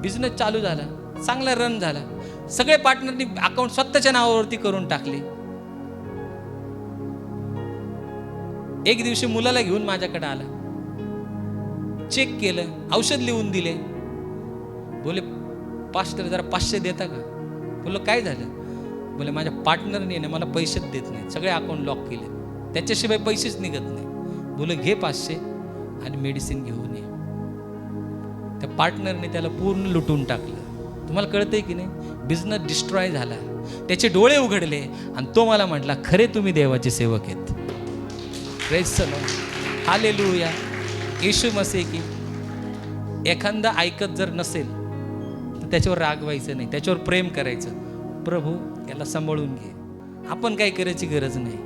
बिझनेस चालू झाला, चांगला रन झाला. सगळे पार्टनरनी अकाउंट स्वतःच्या नावावरती करून टाकले. एक दिवशी मुलाला घेऊन माझ्याकडे आला, चेक केलं, औषध लिहून दिले. बोले पास्टर जरा 500 देता का? बोललो काय झालं? बोले माझ्या पार्टनरने ना मला पैसेच देत नाही, सगळे अकाउंट लॉक केले, त्याच्याशिवाय पैसेच निघत नाही. बोले घे 500 आणि मेडिसिन घेऊन ये. त्या पार्टनरने त्याला पूर्ण लुटून टाकलं. तुम्हाला कळतंय की नाही? बिझनेस डिस्ट्रॉय झाला, त्याचे डोळे उघडले आणि तो मला म्हटला खरे तुम्ही देवाचे सेवक आहेत. Praise the lord, hallelujah. Yeshu Masih की. एखादा ऐकत जर नसेल तर त्याच्यावर रागवायचं नाही, त्याच्यावर प्रेम करायचं. प्रभू याला सांभाळून घे, आपण काही करायची गरज नाही.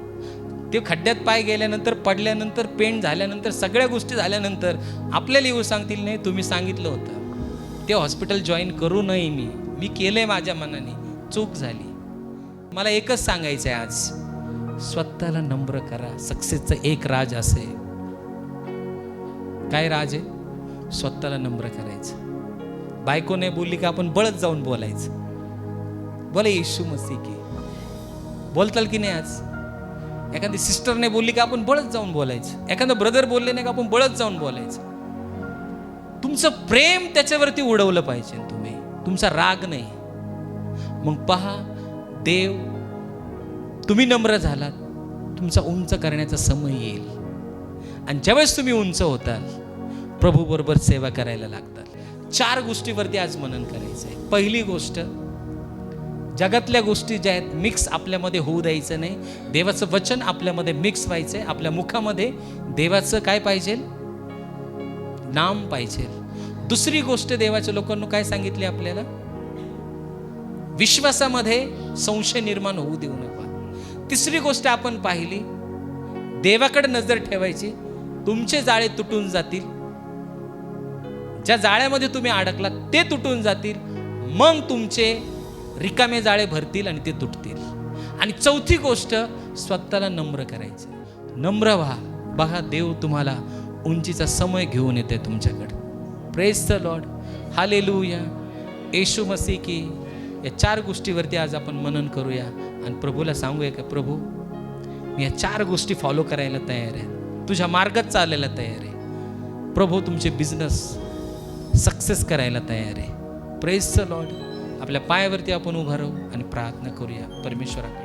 ते खड्ड्यात पाय गेल्यानंतर, पडल्यानंतर, पेंट झाल्यानंतर, सगळ्या गोष्टी झाल्यानंतर आपल्याला येऊ सांगतील नाही तुम्ही सांगितलं होतं ते हॉस्पिटल जॉईन करू नये. मी केलंय माझ्या मनाने, चूक झाली. मला एकच सांगायचं आहे आज, स्वतःला नम्र करा. सक्सेसचं एक राज असे. काय राज आहे? स्वतःला नम्र करायचं. बायको नाही बोलली का आपण बळच जाऊन बोलायचं. बोला येशू मसीह की. बोलताल की नाही आज? एखादी सिस्टरने बोलली का आपण बळच जाऊन बोलायचं. एखादा ब्रदर बोलले नाही का आपण बळच जाऊन बोलायचं. तुमचं प्रेम त्याच्यावरती उडवलं पाहिजे तुम्ही, तुमचा राग नाही. मग पहा, देव तुम्ही नम्र झालात, तुमचा उंच करण्याचा समय येईल. आणि ज्यावेळेस तुम्ही उंच होताल, प्रभू बरोबर सेवा करायला लागताल. 4 गोष्टीवरती आज मनन करायचं आहे. पहिली गोष्ट, जगातल्या गोष्टी ज्या आहेत मिक्स आपल्यामध्ये होऊ द्यायचं नाही. देवाचं वचन आपल्यामध्ये मिक्स व्हायचंय. आपल्या मुखामध्ये देवाचं काय पाहिजे? नाम पाहिजे. दुसरी गोष्ट, देवाच्या लोकांना काय सांगितले आपल्याला? विश्वासामध्ये संशय निर्माण होऊ देऊ नका. तिसरी गोष्ट आपण पाहिली, देवाकडे नजर ठेवायची. तुमचे जाळे तुटून जातील, ज्या जाळ्यामध्ये तुम्ही अडकलात ते तुटून जातील, मग तुमचे रिकामे जाळे भरतील आणि ते तुटतील. आणि चौथी गोष्ट, स्वतःला नम्र करायचं. नम्र व्हा. बघा, देव तुम्हाला उंचीचा समय घेऊन येते तुमच्याकडे. Praise the lord. Hallelujah. Yeshu Masih की. या 4 गोष्टीवरती आज आपण मनन करूया आणि प्रभूला सांगूया का, प्रभू मी या 4 गोष्टी फॉलो करायला तयार आहे, तुझ्या मार्गात चालायला तयार आहे. प्रभू तुमचे बिझनेस सक्सेस करायला तयार आहे. Praise the Lord. आपल्या पायावरती आपण उभा राहू आणि प्रार्थना करूया परमेश्वराकडे.